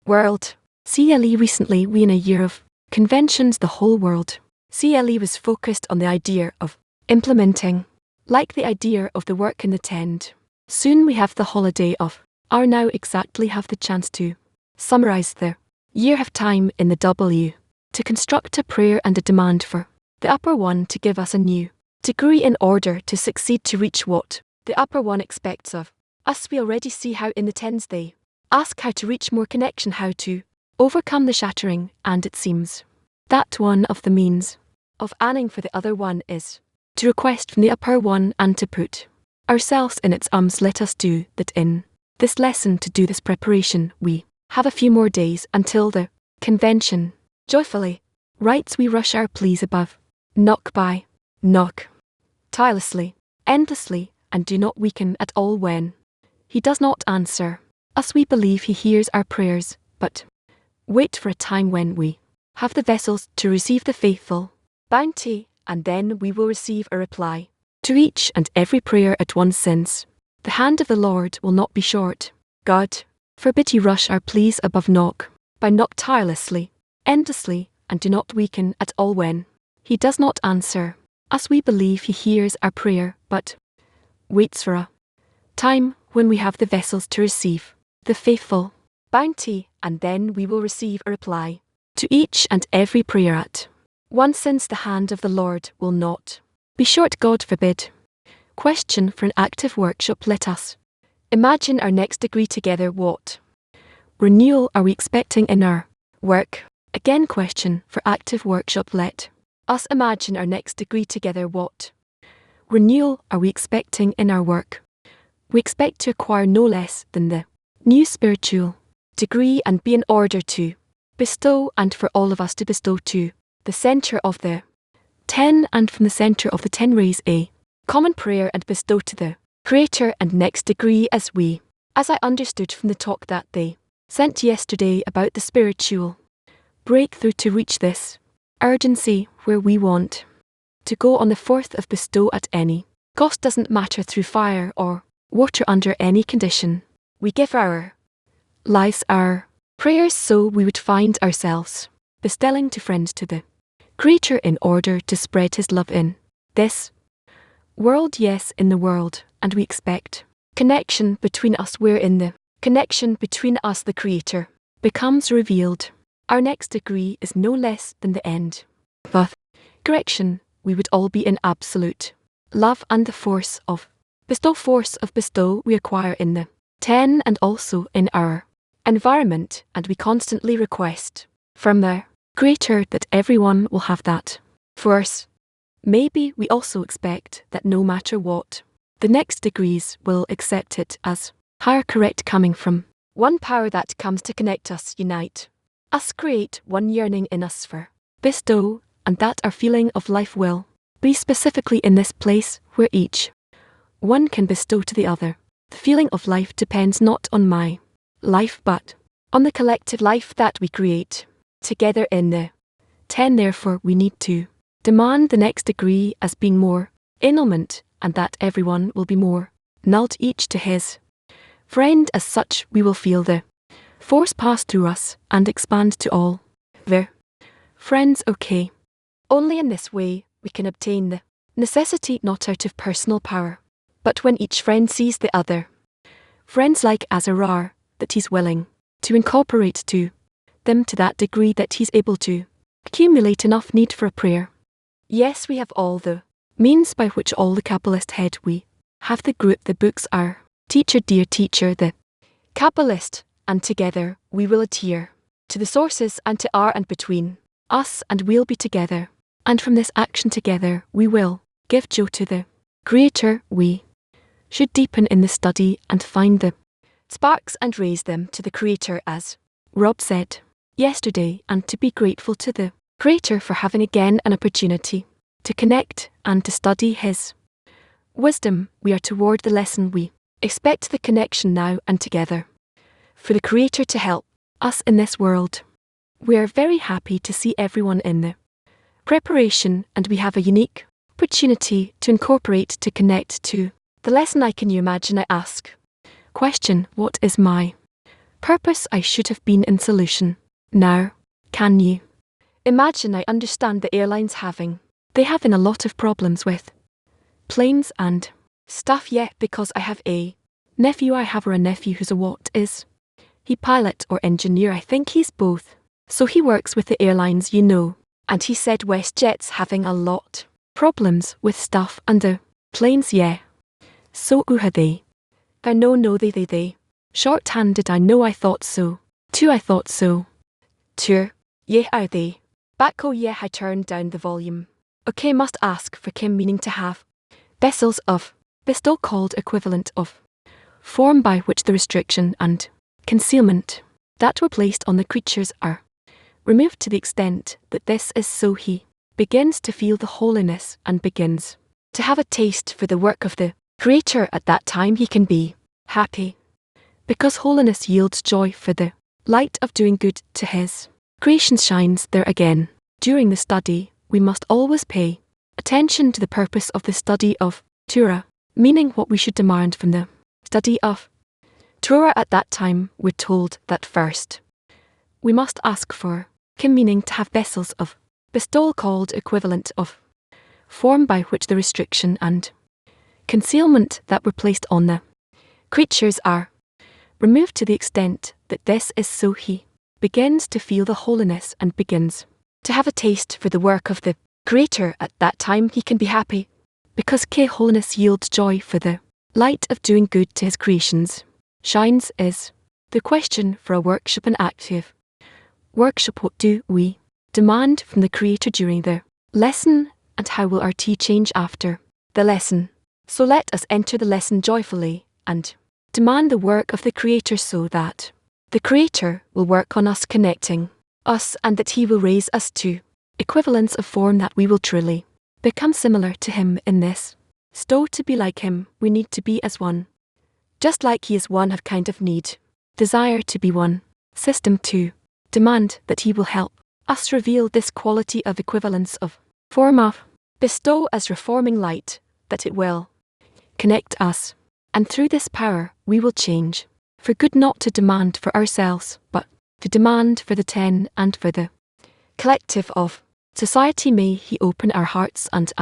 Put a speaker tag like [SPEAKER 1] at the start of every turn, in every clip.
[SPEAKER 1] World. CLE recently we in a year of conventions the whole world. CLE was focused on the idea of implementing, like the idea of the work in the tent. Soon we have the holiday of our now exactly have the chance to summarize the year have time in the W, to construct a prayer and a demand for the upper one to give us a new degree in order to succeed to reach what the upper one expects of us. We already see how in the tens they ask how to reach more connection, how to overcome the shattering, and it seems that one of the means of aiming for the other one is to request from the upper one and to put ourselves in its arms. Let us do that in this lesson. To do this preparation, we have a few more days until the convention. Joyfully writes we rush our pleas above, knock by knock, tirelessly, endlessly, and do not weaken at all when he does not answer us. We believe he hears our prayers, but wait for a time when we have the vessels to receive the faithful bounty, and then we will receive a reply to each and every prayer at once, since the hand of the Lord will not be short. God forbid he rush our pleas above knock by knock, tirelessly, endlessly, and do not weaken at all when he does not answer us. We believe he hears our prayer, but waits for a time when we have the vessels to receive the faithful bounty, and then we will receive a reply to each and every prayer at once, since the hand of the Lord will not be short. God forbid. Question for an active workshop. Let us imagine our next degree together. What renewal are we expecting in our work? Again, question for active workshop. Let us imagine our next degree together. What renewal are we expecting in our work? We expect to acquire no less than the new spiritual degree and be in order to bestow, and for all of us to bestow to the center of the 10, and from the center of the 10 raise a common prayer and bestow to the Creator and next degree, as I understood from the talk that they sent yesterday about the spiritual breakthrough. To reach this urgency where we want to go on the 4th of bestow at any cost, doesn't matter through fire or water, under any condition. We give our lives, our prayers, so we would find ourselves bestowing to friends to the Creator in order to spread his love in this world, yes, in the world, and we expect connection between us, where in the connection between us the Creator becomes revealed. Our next degree is no less than the end. But correction, we would all be in absolute love, and the force of bestow we acquire in the 10 and also in our environment, and we constantly request from the Creator that everyone will have that force. Maybe we also expect that no matter what, the next degrees will accept it as higher, correct, coming from one power that comes to connect us, unite us, create one yearning in us for bestow, and that our feeling of life will be specifically in this place where each one can bestow to the other. The feeling of life depends not on my life but on the collective life that we create together in the 10. Therefore we need to demand the next degree as being more annulment, and that everyone will be more annulled, each to his friend. As such we will feel the force pass through us and expand to all their friends. Okay. Only in this way we can obtain the necessity, not out of personal power, but when each friend sees the other friends like as a rare, that he's willing to incorporate to them to that degree that he's able to accumulate enough need for a prayer. Yes, we have all the means by which all the Kabbalist head we have the group, the books, our teacher, dear teacher, the Kabbalist, and together we will adhere to the sources and to our and between us, and we'll be together, and from this action together we will give joy to the Creator. We should deepen in the study and find the sparks and raise them to the Creator, as Rob said yesterday, and to be grateful to the Creator for having again an opportunity to connect and to study his wisdom. We are toward the lesson. We expect the connection now and together for the Creator to help us in this world. We are very happy to see everyone in the preparation, and we have a unique opportunity to incorporate, to connect to the lesson. Can you imagine? I ask. Question: what is my Purpose I should have been in solution. Now, can you imagine? I understand the airlines they having a lot of problems with planes and stuff yet because I have a nephew. I have a nephew who's a what is he pilot or engineer? I think he's both. So he works with the airlines, and he said WestJet's having a lot problems with stuff and the planes, yeah. So are they? I no they. Short-handed I know I thought so. Too I thought so. Too. Yeah are they. Back oh yeah I turned down the volume. Okay must ask for Kim meaning to have. Vessels of. Bestow called equivalent of. Form by which the restriction and concealment that were placed on the creatures are removed to the extent that this is so he begins to feel the holiness and begins to have a taste for the work of the Creator. At that time he can be happy because holiness yields joy, for the light of doing good to his creation shines there again. During the study we must always pay attention to the purpose of the study of Torah, meaning what we should demand from the study of Torah. At that time we're told that first we must ask for Kim meaning to have vessels of bestowal called equivalent of form by which the restriction and concealment that were placed on the creatures are removed to the extent that this is so he begins to feel the holiness and begins to have a taste for the work of the Creator. At that time he can be happy because holiness yields joy, for the light of doing good to his creations shines is the question for a workshop, an active workshop. What do we demand from the Creator during the lesson, and how will our tea change after the lesson? So let us enter the lesson joyfully and demand the work of the Creator, so that the Creator will work on us, connecting us, and that he will raise us to equivalence of form, that we will truly become similar to him in this. So to be like him we need to be as one. Just like he is one, have kind of need, desire to be one. System 2. Demand that he will help us reveal this quality of equivalence of form of bestow as reforming light, that it will connect us, and through this power we will change for good, not to demand for ourselves, but to demand for the 10 and for the collective of society. May he open our hearts and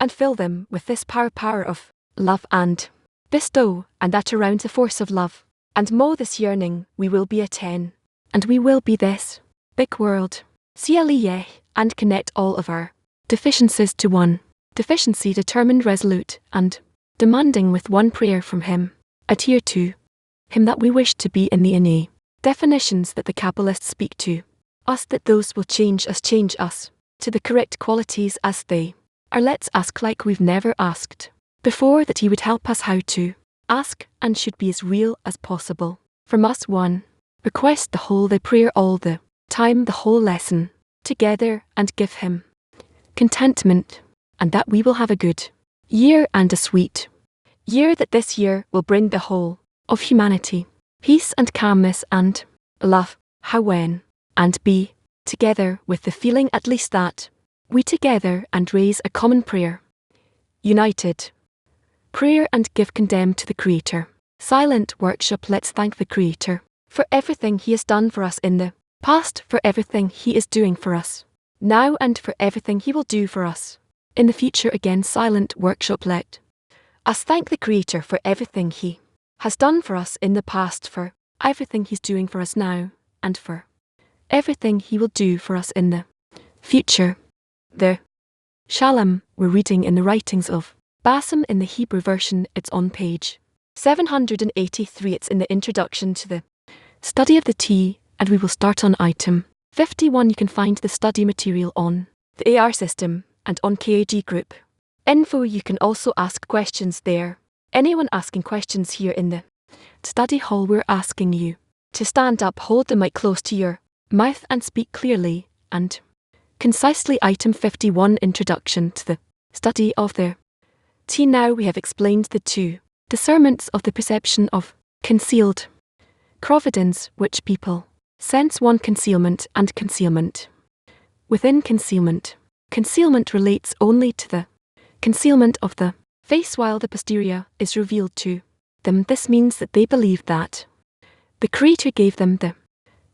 [SPEAKER 1] fill them with this power of love and bestow, and that around the force of love and mow this yearning we will be a 10, and we will be this big world. CLE and connect all of our deficiencies to one deficiency, determined, resolute, and demanding with one prayer from him. Adhere to him that we wish to be in the innate definitions that the Kabbalists speak to us, that those will change us to the correct qualities as they are. Let's ask like we've never asked before, that he would help us how to ask, and should be as real as possible from us. 1. Request the whole the prayer all the time, the whole lesson together, and give him contentment, and that we will have a good year and a sweet year, that this year will bring the whole of humanity peace and calmness and love. How, when and be together with the feeling at least that we together and raise a common prayer, united prayer, and give condemn to the Creator. Silent workshop. Let's thank the Creator for everything he has done for us in the past, for everything he is doing for us now, and for everything he will do for us in the future. Again, silent workshop. Let us thank the Creator for everything he has done for us in the past, for everything he's doing for us now, and for everything he will do for us in the future. The Shalom we're reading in the writings of Bassam in the Hebrew version. It's on page 783. It's in the introduction to the study of the tea, and we will start on item 51. You can find the study material on the AR system and on KAG group info. You can also ask questions there. Anyone asking questions here in the study hall, we're asking you to stand up, hold the mic close to your mouth, and speak clearly and concisely. Item 51. Introduction to the study of the tea. Now we have explained the 2 discernments of the perception of concealed providence, which people sense. 1. Concealment and concealment. Within concealment, concealment relates only to the concealment of the face, while the posterior is revealed to them. This means that they believe that The Creator gave them the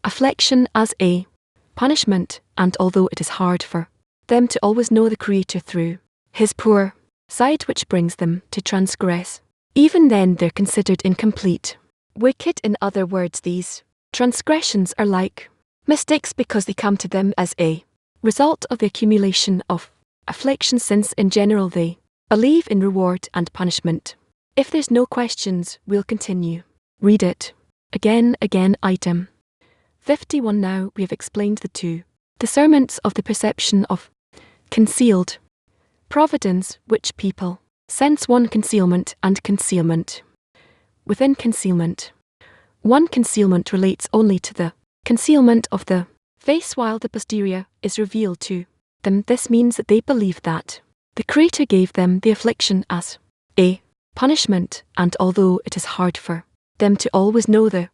[SPEAKER 1] affliction as a punishment, and although it is hard for them to always know the Creator through His poor side which brings them to transgress, even then they're considered incomplete. Wicked, in other words, these transgressions are like mistakes because they come to them as a result of the accumulation of affliction, since in general they believe in reward and punishment. If there's no questions, we'll continue. Read it. Again. Item 51. Now we have explained the two discernments of the perception of concealed providence, which people sense: one, concealment, and concealment. Within concealment, one, concealment relates only to the concealment of the face, while the posterior is revealed to them. This means that they believe that the Creator gave them the affliction as a punishment, and although it is hard for them to always know the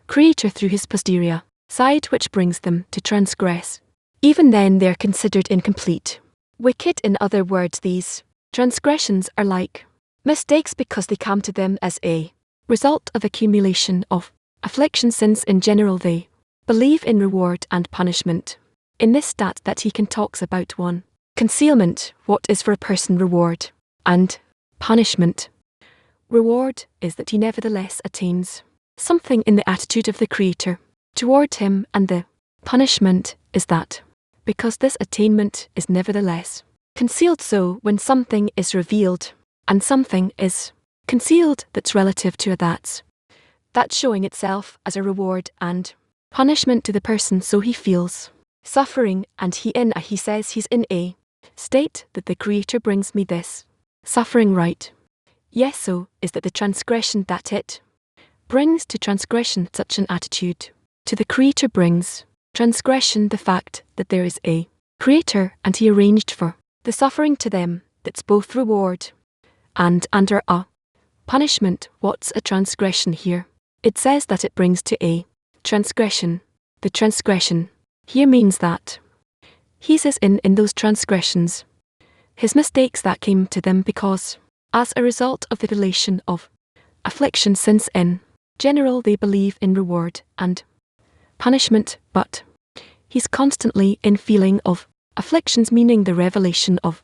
[SPEAKER 1] Creator through His posterior side which brings them to transgress, even then they are considered incomplete. Wicked, in other words, these transgressions are like mistakes because they come to them as a result of accumulation of affliction, since in general they believe in reward and punishment. In this stat that he can talks about: one, concealment, what is for a person reward, and punishment. Reward is that he nevertheless attains something in the attitude of the Creator toward him, and the punishment is that because this attainment is nevertheless concealed, so when something is revealed and something is concealed that's relative to that's showing itself as a reward and punishment to the person, so he feels suffering, and he says he's in a state that the Creator brings me this suffering, right? Yes, so is that the transgression that it brings to transgression. Such an attitude to the Creator brings transgression, the fact that there is a Creator and He arranged for the suffering to them that's both reward and under a punishment. What's a transgression here? It says that it brings to a transgression. The transgression here means that He says in those transgressions His mistakes that came to them because as a result of the relation of affliction, since in general they believe in reward and punishment, but He's constantly in feeling of afflictions, meaning the revelation of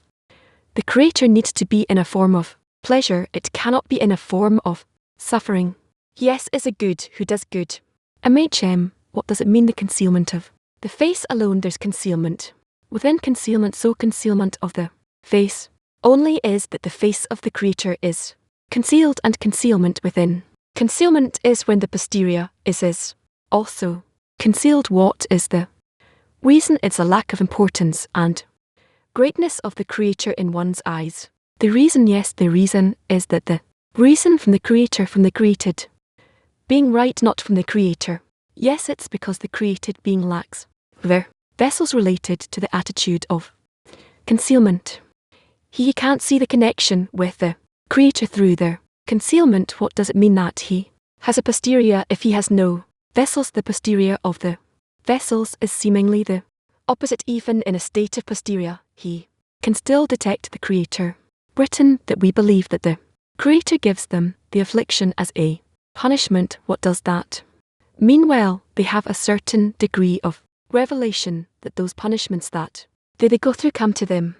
[SPEAKER 1] the Creator needs to be in a form of pleasure. It cannot be in a form of suffering. Yes is a good who does good. What does it mean? The concealment of the face alone. There's concealment within concealment, so concealment of the face only is that the face of the Creator is concealed, and concealment within concealment is when the posterior is also concealed. What is the reason? It's a lack of importance and greatness of the Creator in one's eyes. The reason, yes, the reason is that the reason from the Creator, from the created being, right, not from the Creator. Yes, it's because the created being lacks their vessels related to the attitude of concealment. He can't see the connection with the Creator through their concealment. What does it mean that he has a posterior if he has no vessels? The posterior of the vessels is seemingly the opposite. Even in a state of posterior, he can still detect the Creator. Written that we believe that the Creator gives them the affliction as a punishment. What does that mean? Well, they have a certain degree of revelation that those punishments that they go through come to them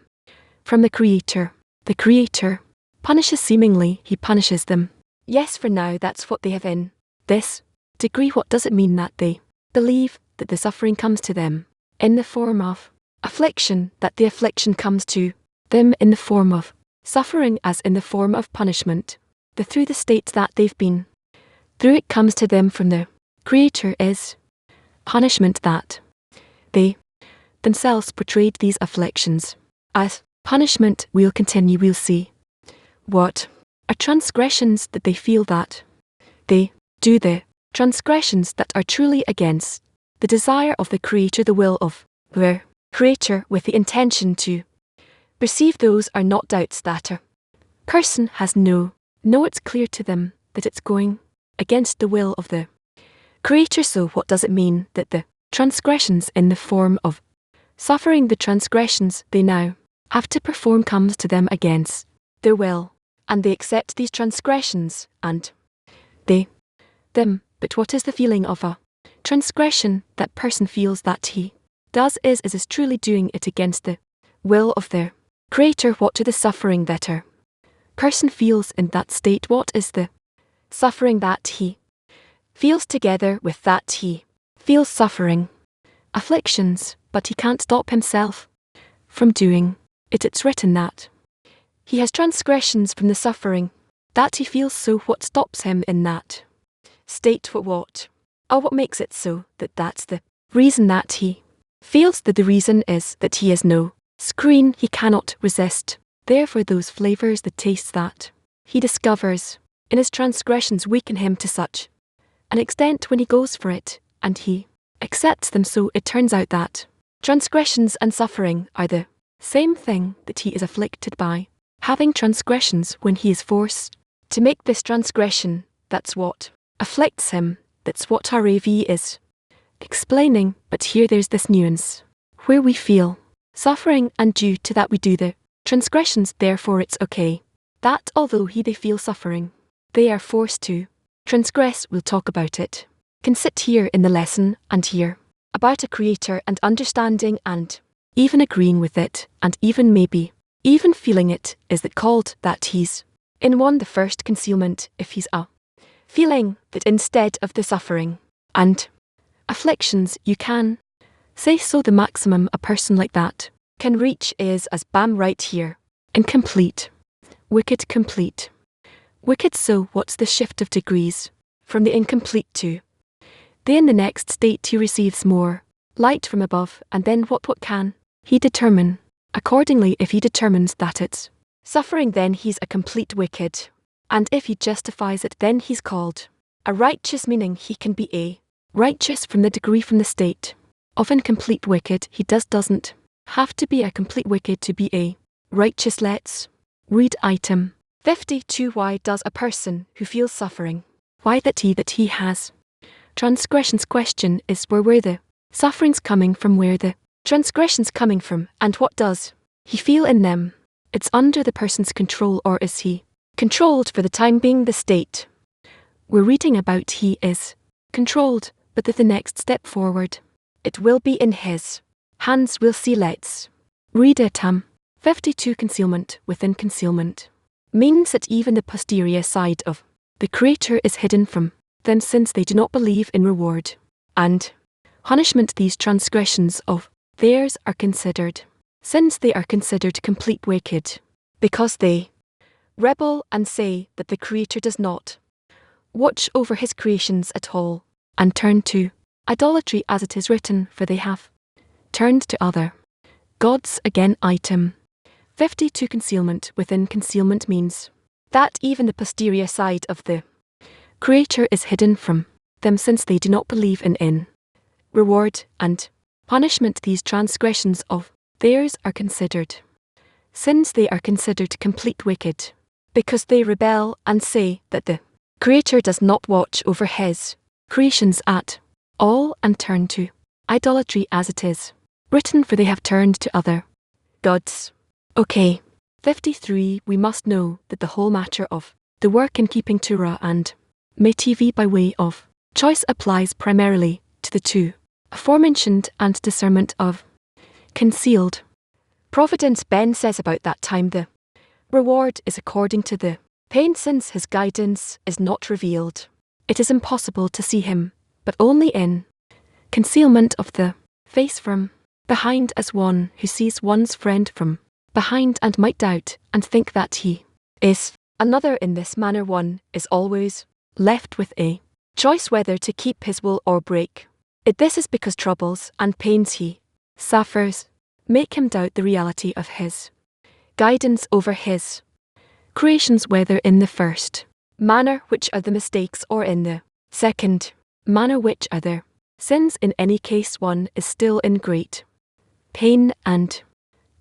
[SPEAKER 1] from the Creator. The Creator punishes, seemingly He punishes them. Yes, for now that's what they have in this degree. What does it mean that they believe that the suffering comes to them in the form of affliction, that the affliction comes to them in the form of suffering as in the form of punishment? Through the state that they've been through, it comes to them from the Creator is punishment, that they themselves portrayed these afflictions as punishment. We'll continue, we'll see what are transgressions that they feel that they do, the transgressions that are truly against the desire of the Creator, the will of their Creator, with the intention to perceive. Those are not doubts that a person has no, it's clear to them that it's going against the will of the Creator. So what does it mean that the transgressions in the form of suffering, the transgressions they now have to perform, comes to them against their will, and they accept these transgressions, and they But what is the feeling of a transgression that person feels that he does is truly doing it against the will of their Creator? What to the suffering that a person feels in that state? What is the suffering that he feels together with that he feels suffering? Afflictions, but he can't stop himself from doing it. It's written that he has transgressions from the suffering that he feels. So what stops him in that state? What makes it so that that's the reason that he feels that the reason is that he has no screen he cannot resist. Therefore those flavors, the tastes that he discovers in his transgressions weaken him to such an extent when he goes for it, and he accepts them. So it turns out that transgressions and suffering are the same thing, that he is afflicted by having transgressions when he is forced to make this transgression. That's what afflicts him. That's what RAV is explaining. But here there's this nuance where we feel suffering, and due to that we do the transgressions. Therefore it's okay that although they feel suffering, they are forced to transgress. We'll talk about it. Can sit here in the lesson and hear about a Creator and understanding and even agreeing with it, and even maybe even feeling it. Is that called that he's in the first concealment? If he's a feeling that instead of the suffering and afflictions, you can say so, the maximum a person like that can reach is as bam right here, incomplete, wicked, complete, wicked. So what's the shift of degrees from the incomplete to the in the next state? He receives more light from above, and then what can he determine accordingly? If he determines that it's suffering, then he's a complete wicked, and if he justifies it, then he's called a righteous, meaning he can be a righteous from the degree, from the state of incomplete wicked. He doesn't have to be a complete wicked to be a righteous. Let's read item 52. Why does a person who feels suffering, why that he has transgressions? Question is, where the sufferings coming from, where the transgressions coming from, and what does he feel in them? It's under the person's control, or is he controlled for the time being? The state we're reading about, he is controlled, but the next step forward, it will be in his hands. We'll see. Let's read it. 52. Concealment within concealment means that even the posterior side of the Creator is hidden from them, since they do not believe in reward and punishment. These transgressions of theirs are considered, since they are considered complete wicked, because they rebel and say that the Creator does not watch over his creations at all, and turn to idolatry, as it is written, for they have turned to other gods. Again, item 52. Concealment within concealment means that even the posterior side of the Creator is hidden from them, since they do not believe in reward and punishment. These transgressions of theirs are considered, since they are considered complete wicked, because they rebel and say that the Creator does not watch over his creations at all, and turn to idolatry, as it is written, for they have turned to other gods. Okay. 53. We must know that the whole matter of the work in keeping Torah and Mitzvot by way of choice applies primarily to the two aforementioned, and discernment of concealed providence. Ben says about that time the reward is according to the pain, since his guidance is not revealed. It is impossible to see him, but only in concealment of the face from behind, as one who sees one's friend from behind and might doubt and think that he is another. In this manner one is always left with a choice whether to keep his will or break it. This is because troubles and pains he suffers make him doubt the reality of his guidance over his creations, whether in the first manner, which are the mistakes, or in the second manner, which are their sins. In any case, one is still in great pain and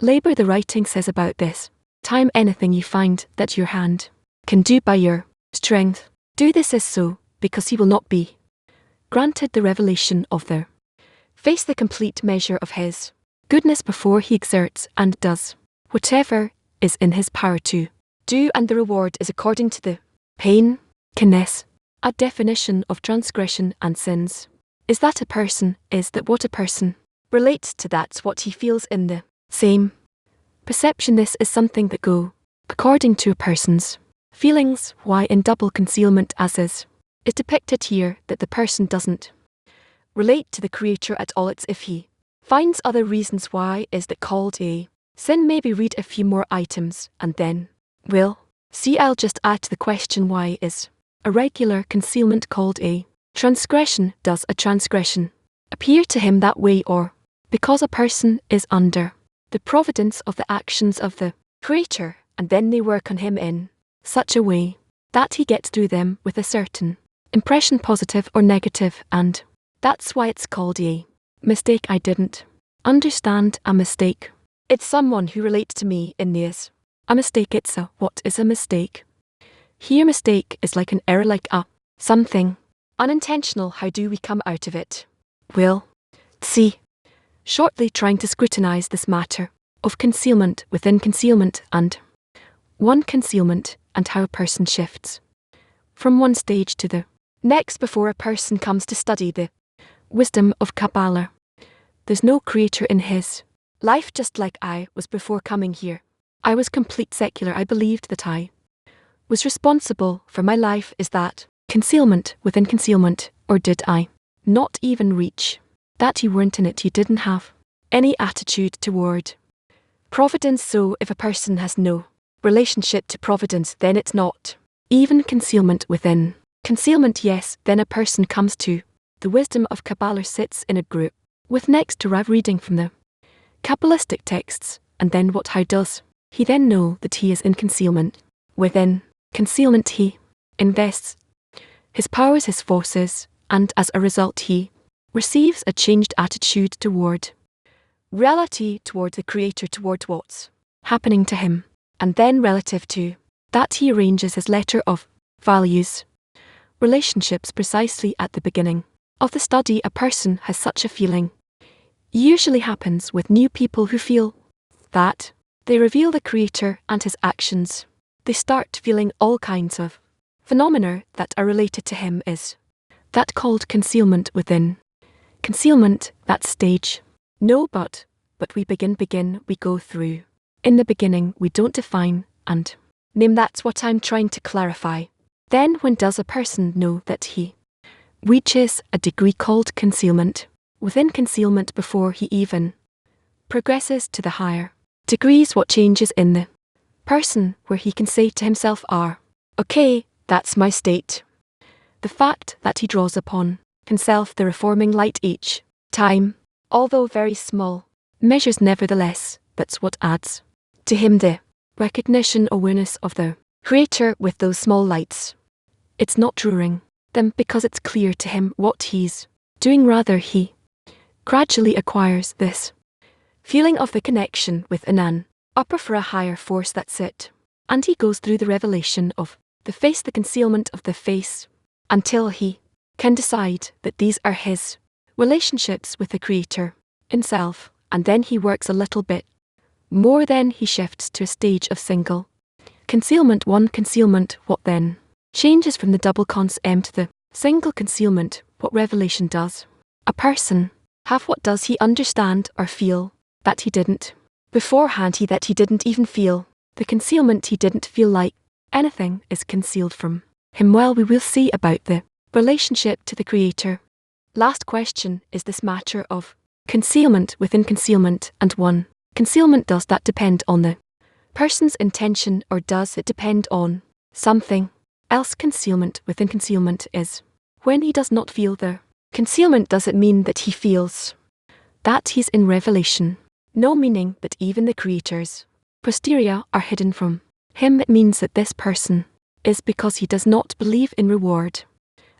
[SPEAKER 1] labor. The writing says about this time, anything you find that your hand can do by your strength, do this is so, because he will not be granted the revelation of the face, the complete measure of his goodness, before he exerts and does whatever is in his power to do, and the reward is according to the pain. Kindness A definition of transgression and sins. Is that a person, is that what a person relates to, that's what he feels in the same perception. This is something that go according to a person's feelings. Why in double concealment as is depicted here, that the person doesn't relate to the Creator at all. It's if he finds other reasons why is that called a sin. Maybe read a few more items and then we'll see. I'll just add to the question, why is a regular concealment called a transgression? Does a transgression appear to him that way, or because a person is under the providence of the actions of the Creator, and then they work on him in such a way that he gets through them with a certain impression, positive or negative, and that's why it's called a mistake. I didn't understand a mistake. It's someone who relates to me in this. A mistake, it's a, what is a mistake? Here mistake is like an error, like a something unintentional. How do we come out of it? We'll see shortly, trying to scrutinize this matter of concealment within concealment and one concealment, and how a person shifts from one stage to the next before a person comes to study the wisdom of Kabbalah. There's no Creator in his life, just like I was before coming here. I was complete secular. I believed that I was responsible for my life. Is that concealment within concealment, or did I not even reach that? You weren't in it. You didn't have any attitude toward providence. So if a person has no relationship to providence, then it's not even concealment within concealment. Yes, then a person comes to the wisdom of Kabbalah, sits in a group with next to Rav, reading from the Kabbalistic texts, and then what? How does he then know that he is in concealment? Within concealment he invests his powers, his forces, and as a result he receives a changed attitude toward reality, toward the Creator, toward what's happening to him, and then relative to that he arranges his letter of values, relationships. Precisely at the beginning of the study, a person has such a feeling. Usually happens with new people who feel that they reveal the Creator and his actions. They start feeling all kinds of phenomena that are related to him. Is that called concealment within concealment, that stage? No, but we begin, we go through. In the beginning we don't define and name. That's what I'm trying to clarify. Then when does a person know that he reaches a degree called concealment within concealment? Before he even progresses to the higher degrees. What changes in the person where he can say to himself, okay, that's my state. The fact that he draws upon himself the reforming light each time, although very small measures, nevertheless, that's what adds to him the recognition, awareness of the Creator with those small lights. It's not drawing them because it's clear to him what he's doing. Rather, he gradually acquires this feeling of the connection with an upper for a higher force. That's it. And he goes through the revelation of the face, the concealment of the face, until he can decide that these are his relationships with the Creator himself, and then he works a little bit more. Then he shifts to a stage of single concealment. One concealment. What then changes from the double to the single concealment? What revelation does a person have? What does he understand or feel that he didn't beforehand? That he didn't even feel the concealment. He didn't feel like anything is concealed from him. Well, we will see about the relationship to the Creator. Last question is this matter of concealment within concealment and one concealment. Does that depend on the person's intention, or does it depend on something else? Concealment within concealment is when he does not feel the concealment. Does it mean that he feels that he's in revelation? No, meaning that even the Creator's posterior are hidden from him. It means that this person is because he does not believe in reward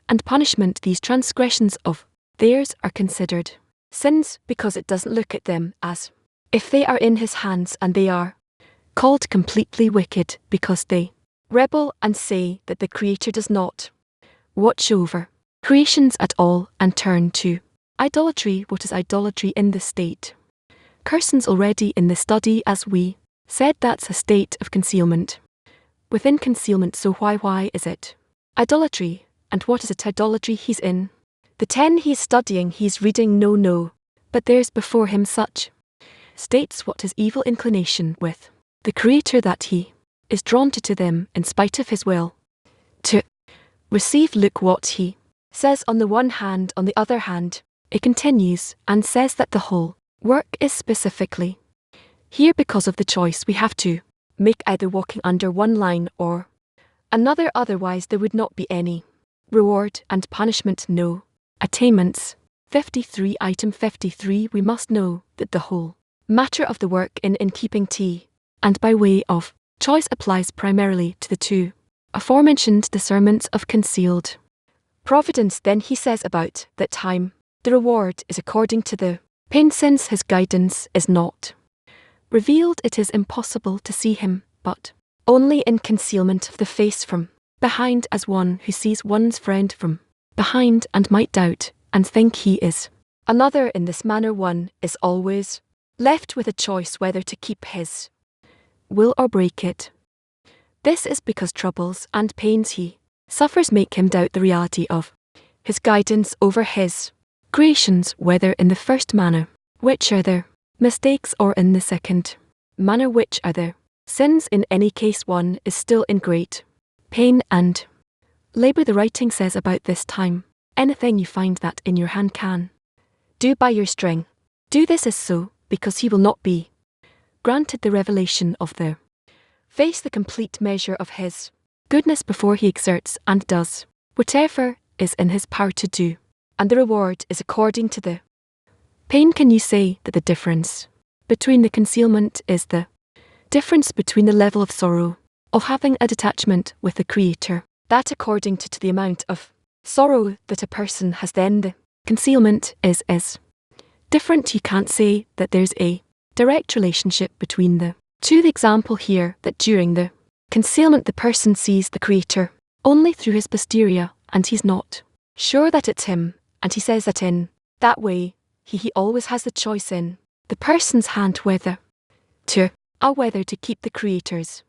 [SPEAKER 1] and punishment. These transgressions of theirs are considered sins because it doesn't look at them as if they are in his hands, and they are called completely wicked because they rebel and say that the Creator does not watch over creations at all, and turn to idolatry. What is idolatry in this state? Curson's already in the study, as we said. That's a state of concealment within concealment. So why is it idolatry? and what is it idolatry he's in. The 10 he's studying he's reading no, but there's before him such states what his evil inclination with the Creator that he is drawn to them in spite of his will to receive. Look what he says on the one hand, on the other hand, it continues and says that the whole work is specifically here because of the choice we have to make, either walking under one line or another, otherwise there would not be any reward and punishment, no attainments. 53 Item 53 We must know that the whole matter of the work in keeping tea, and by way of choice, applies primarily to the two aforementioned discernments of concealed providence. Then he says about that time, the reward is according to the pain, since his guidance is not revealed, it is impossible to see him, but only in concealment of the face from behind, as one who sees one's friend from behind and might doubt and think he is another. In this manner one is always left with a choice whether to keep his will or break it. This is because troubles and pains he suffers make him doubt the reality of his guidance over his creations, whether in the first manner, which are their mistakes, or in the second manner, which are their sins. In any case one is still in great pain and labor. The writing says about this time, anything you find that in your hand can do by your string, do. This is so because he will not be granted the revelation of the face, the complete measure of his goodness, before he exerts and does whatever is in his power to do, and the reward is according to the pain. Can you say that the difference between the concealment is the difference between the level of sorrow of having a detachment with the Creator, that according to the amount of sorrow that a person has, then the concealment is different. You can't say that there's a direct relationship between the two. The example here that during the concealment the person sees the Creator only through his posterior, and he's not sure that it's him, and he says that in that way he always has the choice in the person's hand whether to keep the Creator's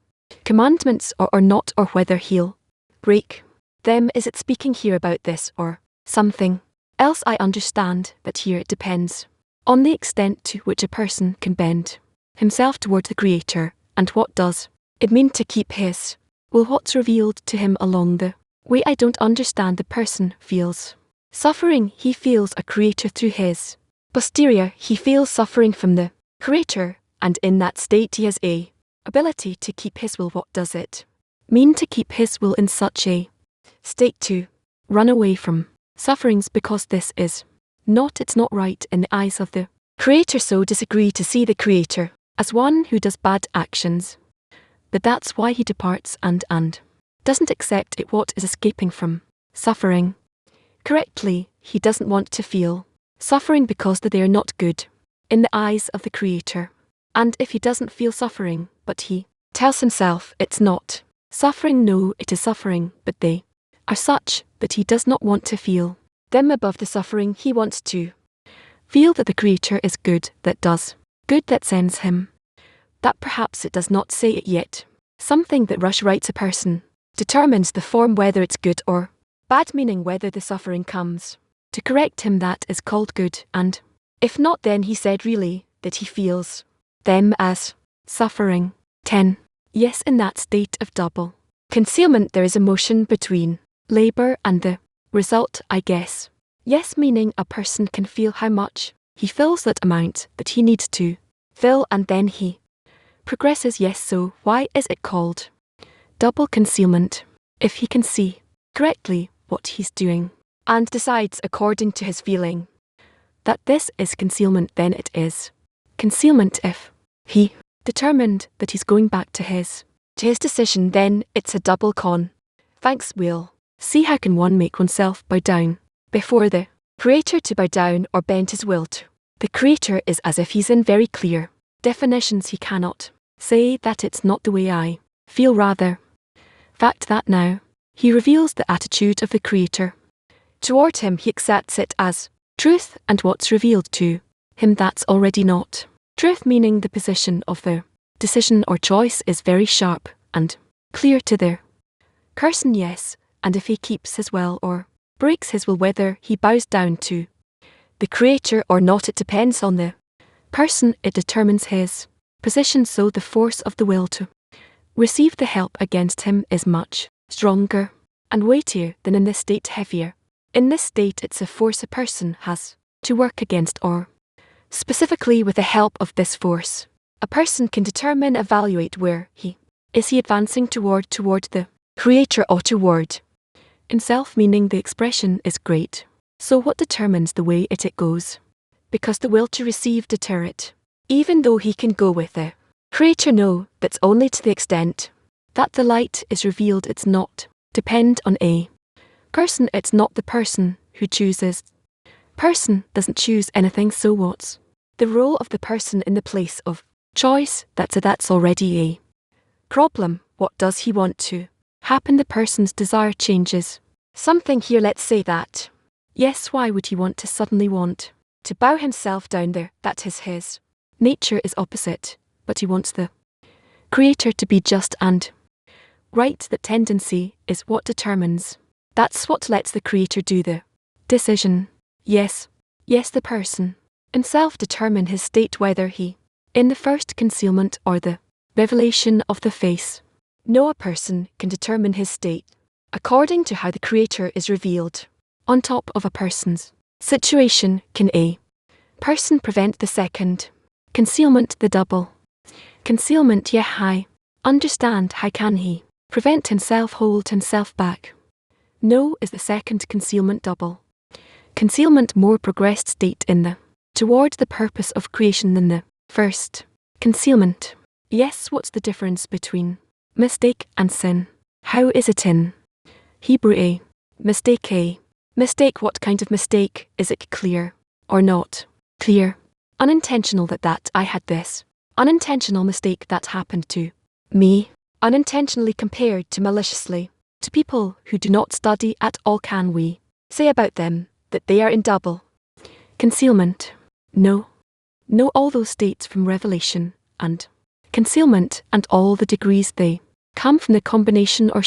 [SPEAKER 1] commandments or not, or whether he'll break them. Is it speaking here about this or something else? I understand that here it depends on the extent to which a person can bend himself toward the Creator, and what does it mean to keep his will, what's revealed to him along the way. I don't understand. The person feels suffering, he feels a Creator through his posterior, he feels suffering from the Creator, and in that state he has a ability to keep his will. What does it mean to keep his will in such a state? To run away from sufferings, because this is it's not right in the eyes of the Creator. So disagree to see the Creator as one who does bad actions, but that's why he departs and doesn't accept it, what is escaping from suffering correctly. He doesn't want to feel suffering because they are not good in the eyes of the Creator. And if he doesn't feel suffering, but he tells himself it's not suffering, no, it is suffering, but they are such that he does not want to feel them above the suffering. He wants to feel that the Creator is good, that does good, that sends him that. Perhaps it does not say it yet. Something that Rush writes, a person determines the form, whether it's good or bad, meaning whether the suffering comes to correct him, that is called good, and if not, then he said really that he feels them as suffering. 10. Yes, in that state of double concealment there is a motion between labor and the result, I guess. Yes, meaning a person can feel how much he fills that amount that he needs to fill, and then he progresses. Yes, so why is it called double concealment? If he can see correctly what he's doing and decides according to his feeling that this is concealment, then it is concealment. If he determined that he's going back to his decision, then it's a double con. Thanks, we'll see how can one make oneself bow down before the Creator. To bow down or bend his will to the Creator is as if he's in very clear definitions. He cannot say that it's not the way I feel, rather fact that now he reveals the attitude of the Creator toward him, he accepts it as truth, and what's revealed to him that's already not truth, meaning the position of the decision or choice is very sharp and clear to their person. Yes, and if he keeps his will or breaks his will, whether he bows down to the Creator or not, it depends on the person. It determines his position, so the force of the will to receive the help against him is much stronger and weightier than in this state, heavier. In this state, it's a force a person has to work against, or specifically with the help of this force, a person can determine, evaluate where he is advancing toward the Creator or toward himself, meaning the expression is great. So what determines the way it goes? Because the will to receive deter it. Even though he can go with the Creator, no, that's only to the extent that the light is revealed. It's not depend on a person. It's not the person who chooses. Person doesn't choose anything, so what's the role of the person in the place of choice? That's already a problem. What does he want to happen? The person's desire changes something here. Let's say that. Yes, why would he want to suddenly want to bow himself down there? That is his nature is opposite, but he wants the Creator to be just and right. That tendency is what determines. That's what lets the Creator do the decision. Yes, the person himself determine his state, whether he in the first concealment or the revelation of the face. No, a person can determine his state according to how the Creator is revealed. On top of a person's situation, can a person prevent the second concealment, the double concealment? Yeah, how understand how can he prevent himself, hold himself back? No, is the second concealment double concealment more progressed state in the toward the purpose of creation than the first concealment? Yes, what's the difference between mistake and sin? How is it in Hebrew? A mistake. A mistake, what kind of mistake? Is it clear or not clear? Unintentional, that I had this unintentional mistake that happened to me. Unintentionally compared to maliciously. To people who do not study at all, can we say about them that they are in double concealment? No, all those states from revelation and concealment and all the degrees, they come from the combination or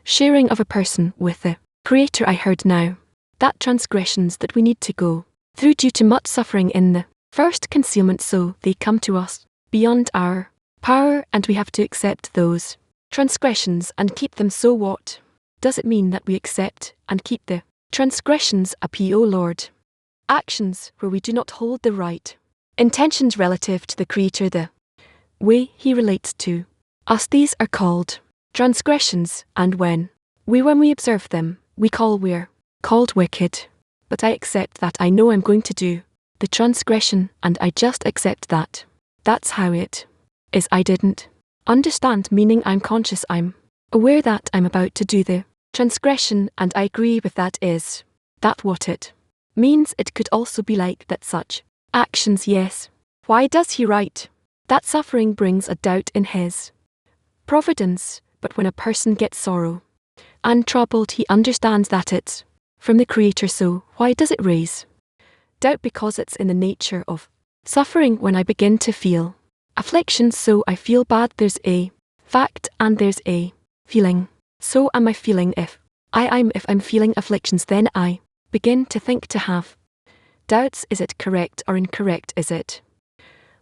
[SPEAKER 1] sharing of a person with the Creator. I heard now that transgressions that we need to go through due to much suffering in the first concealment, so they come to us beyond our power, and we have to accept those transgressions and keep them. So what does it mean that we accept and keep the transgressions? O Lord, actions where we do not hold the right intentions relative to the Creator, the way he relates to us, these are called transgressions, and when we observe them, we're called wicked. But I accept that. I know I'm going to do the transgression, and I just accept that. That's how it is. I didn't understand, meaning I'm conscious, I'm aware that I'm about to do the transgression, and I agree with that. Is that what it means? It could also be like that such actions, yes. Why does he write that suffering brings a doubt in his providence? But when a person gets sorrow and troubled, he understands that it's from the Creator. So why does it raise doubt? Because it's in the nature of suffering. When I begin to feel affliction, so I feel bad, there's a fact and there's a feeling. So am I feeling? If I'm feeling afflictions, then I begin to think, to have doubts. Is it correct or incorrect? Is it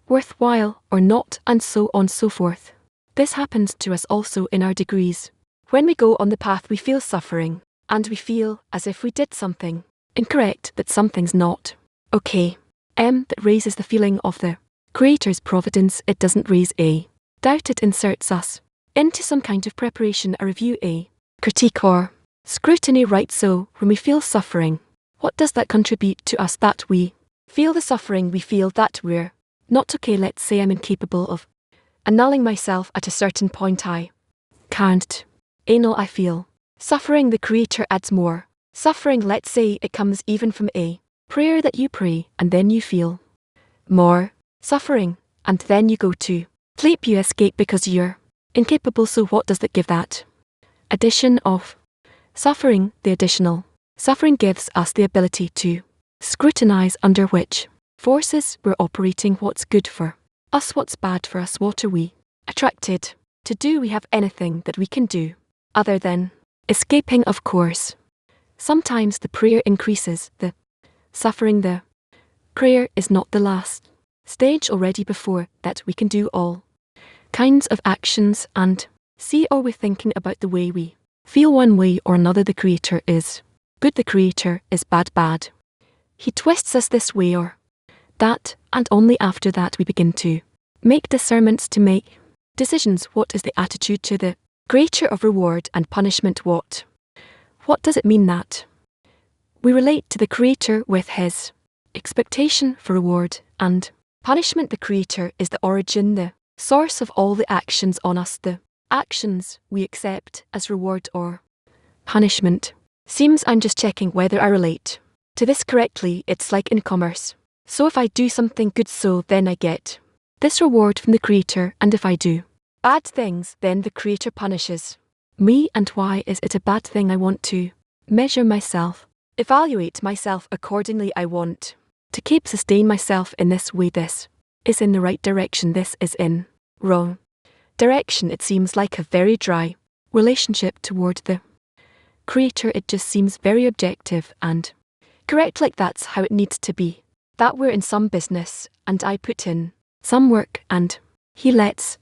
[SPEAKER 1] worthwhile or not? And so on, so forth. This happens to us also in our degrees. When we go on the path, we feel suffering, and we feel as if we did something incorrect, that something's not okay. That raises the feeling of the Creator's providence. It doesn't raise a doubt. It inserts us into some kind of preparation, a review, a critique or scrutiny. Right, so when we feel suffering, what does that contribute to us? That we feel the suffering, we feel that we're not okay. Let's say I'm incapable of annulling myself at a certain point. I can't annul. I feel suffering. The Creator adds more suffering. Let's say it comes even from a prayer that you pray, and then you feel more suffering, and then you go to sleep. You escape because you're incapable. So what does that give? That addition of suffering. The additional suffering gives us the ability to scrutinize under which forces we're operating, what's good for us, what's bad for us, what are we attracted to do. We have anything that we can do other than escaping, of course. Sometimes the prayer increases the suffering. The prayer is not the last stage. Already before that we can do all kinds of actions and see, are we thinking about the way we feel one way or another? The Creator is good, the Creator is bad. He twists us this way or that, and only after that we begin to make discernments, to make decisions. What is the attitude to the Creator of reward and punishment? What does it mean that we relate to the Creator with His expectation for reward and punishment? The Creator is the origin, the source of all the actions on us, the actions we accept as reward or punishment. Seems I'm just checking whether I relate to this correctly. It's like in commerce. So if I do something good, so then I get this reward from the Creator, and if I do bad things, then the Creator punishes me. And why is it a bad thing? I want to measure myself, evaluate myself accordingly. I want to sustain myself in this way. This is in the right direction, this is in wrong direction. It seems like a very dry relationship toward the Creator. It just seems very objective and correct, like that's how it needs to be. That we're in some business and I put in some work and He lets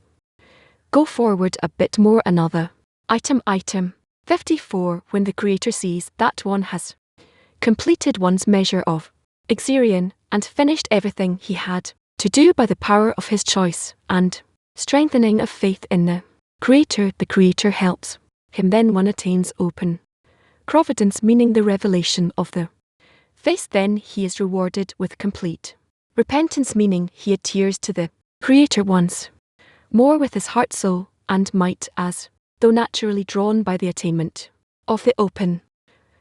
[SPEAKER 1] go forward a bit more. Another item 54, when the Creator sees that one has completed one's measure of exerion and finished everything he had to do by the power of his choice and strengthening of faith in the Creator helps him. Then one attains open providence, meaning the revelation of the face. Then he is rewarded with complete repentance, meaning he adheres to the Creator once more with his heart, soul, and might, as though naturally drawn by the attainment of the open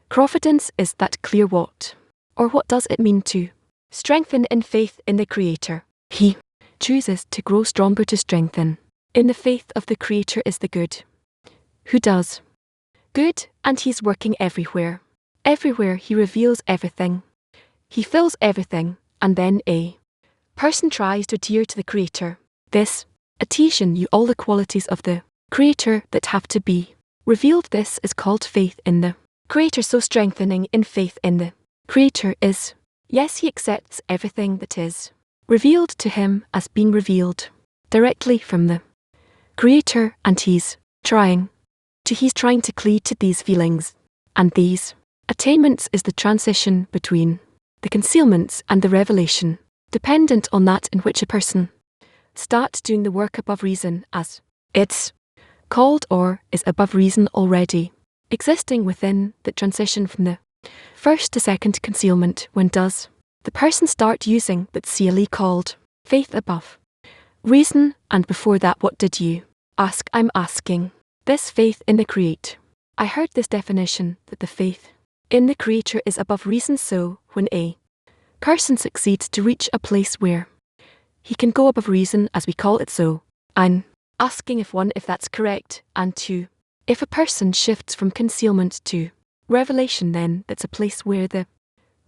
[SPEAKER 1] providence. Is that clear? What does it mean to strengthen in faith in the Creator? He chooses to grow stronger, to strengthen in the faith of the Creator is the good, who does good, and He's working everywhere. Everywhere He reveals everything. He fills everything, and then a person tries to adhere to the Creator. This adhesion, you all the qualities of the Creator that have to be revealed. This is called faith in the Creator. So strengthening in faith in the Creator is, yes, he accepts everything that is revealed to him as being revealed directly from the Creator, and he's trying to cleave to these feelings, and these attainments is the transition between the concealments and the revelation, dependent on that in which a person starts doing the work above reason, as it's called, or is above reason already existing within the transition from the first to second concealment. When does the person start using that CLE called faith above reason? And before that, what did you ask? I'm asking this faith in the Creator. I heard this definition, that the faith in the Creator is above reason. So when a person succeeds to reach a place where he can go above reason, as we call it, so I'm asking if that's correct, and two, if a person shifts from concealment to revelation, then that's a place where the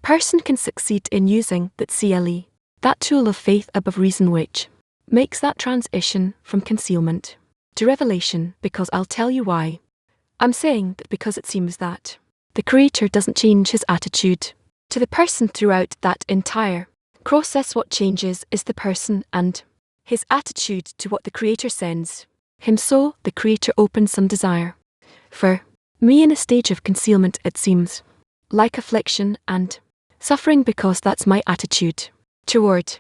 [SPEAKER 1] person can succeed in using that CLE, that tool of faith above reason, which makes that transition from concealment to revelation. Because I'll tell you why. I'm saying that because it seems that the Creator doesn't change his attitude to the person throughout that entire process. What changes is the person and his attitude to what the Creator sends him. So the Creator opens some desire for me in a stage of concealment. It seems like affliction and suffering, because that's my attitude toward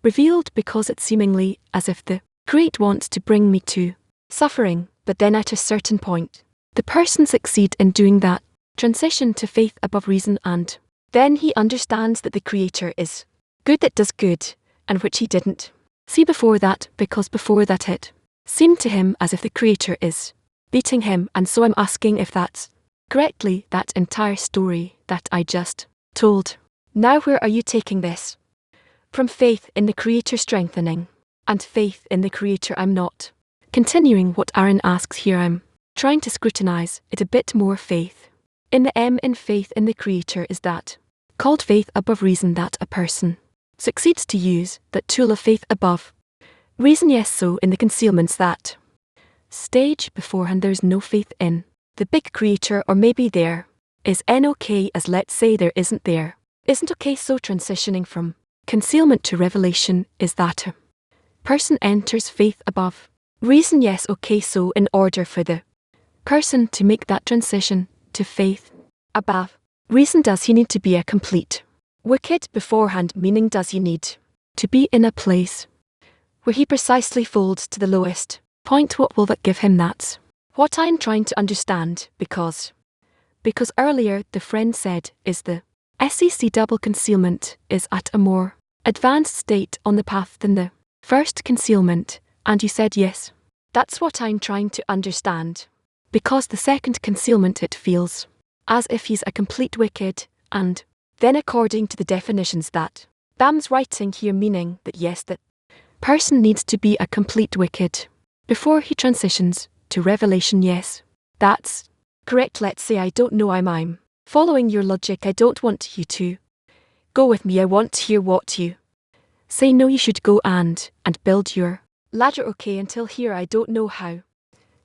[SPEAKER 1] revealed, because it's seemingly as if the Creator wants to bring me to suffering. But then at a certain point, the person succeeds in doing that transition to faith above reason, and then he understands that the Creator is good, that does good, and which he didn't see before that, because before that it seemed to him as if the Creator is beating him. And so I'm asking if that's correctly that entire story that I just told. Now where are you taking this? From faith in the Creator strengthening and faith in the Creator. I'm not continuing what Aaron asks here. I'm trying to scrutinize it a bit more. Faith in the M in faith in the Creator is that called faith above reason, that a person succeeds to use that tool of faith above reason. Yes, so in the concealments, that stage beforehand, there's no faith in The big creator, or maybe there, is N okay as let's say there isn't there. Isn't okay, so transitioning from concealment to revelation is that a person enters faith above reason. Yes, okay, so in order for the person to make that transition to faith above reason, does he need to be a complete wicked beforehand? Meaning, does he need to be in a place where he precisely folds to the lowest point? What will that give him? That's what I'm trying to understand, because earlier the friend said is the SEC double concealment is at a more advanced state on the path than the first concealment, and you said yes. That's what I'm trying to understand. Because the second concealment, it feels as if he's a complete wicked, and then according to the definitions that Bam's writing here, meaning that yes, that person needs to be a complete wicked before he transitions to revelation. Yes, that's correct. Let's say I don't know, I'm following your logic. I don't want you to go with me. I want to hear what you say. No, you should go and build your ladder. Okay, until here I don't know how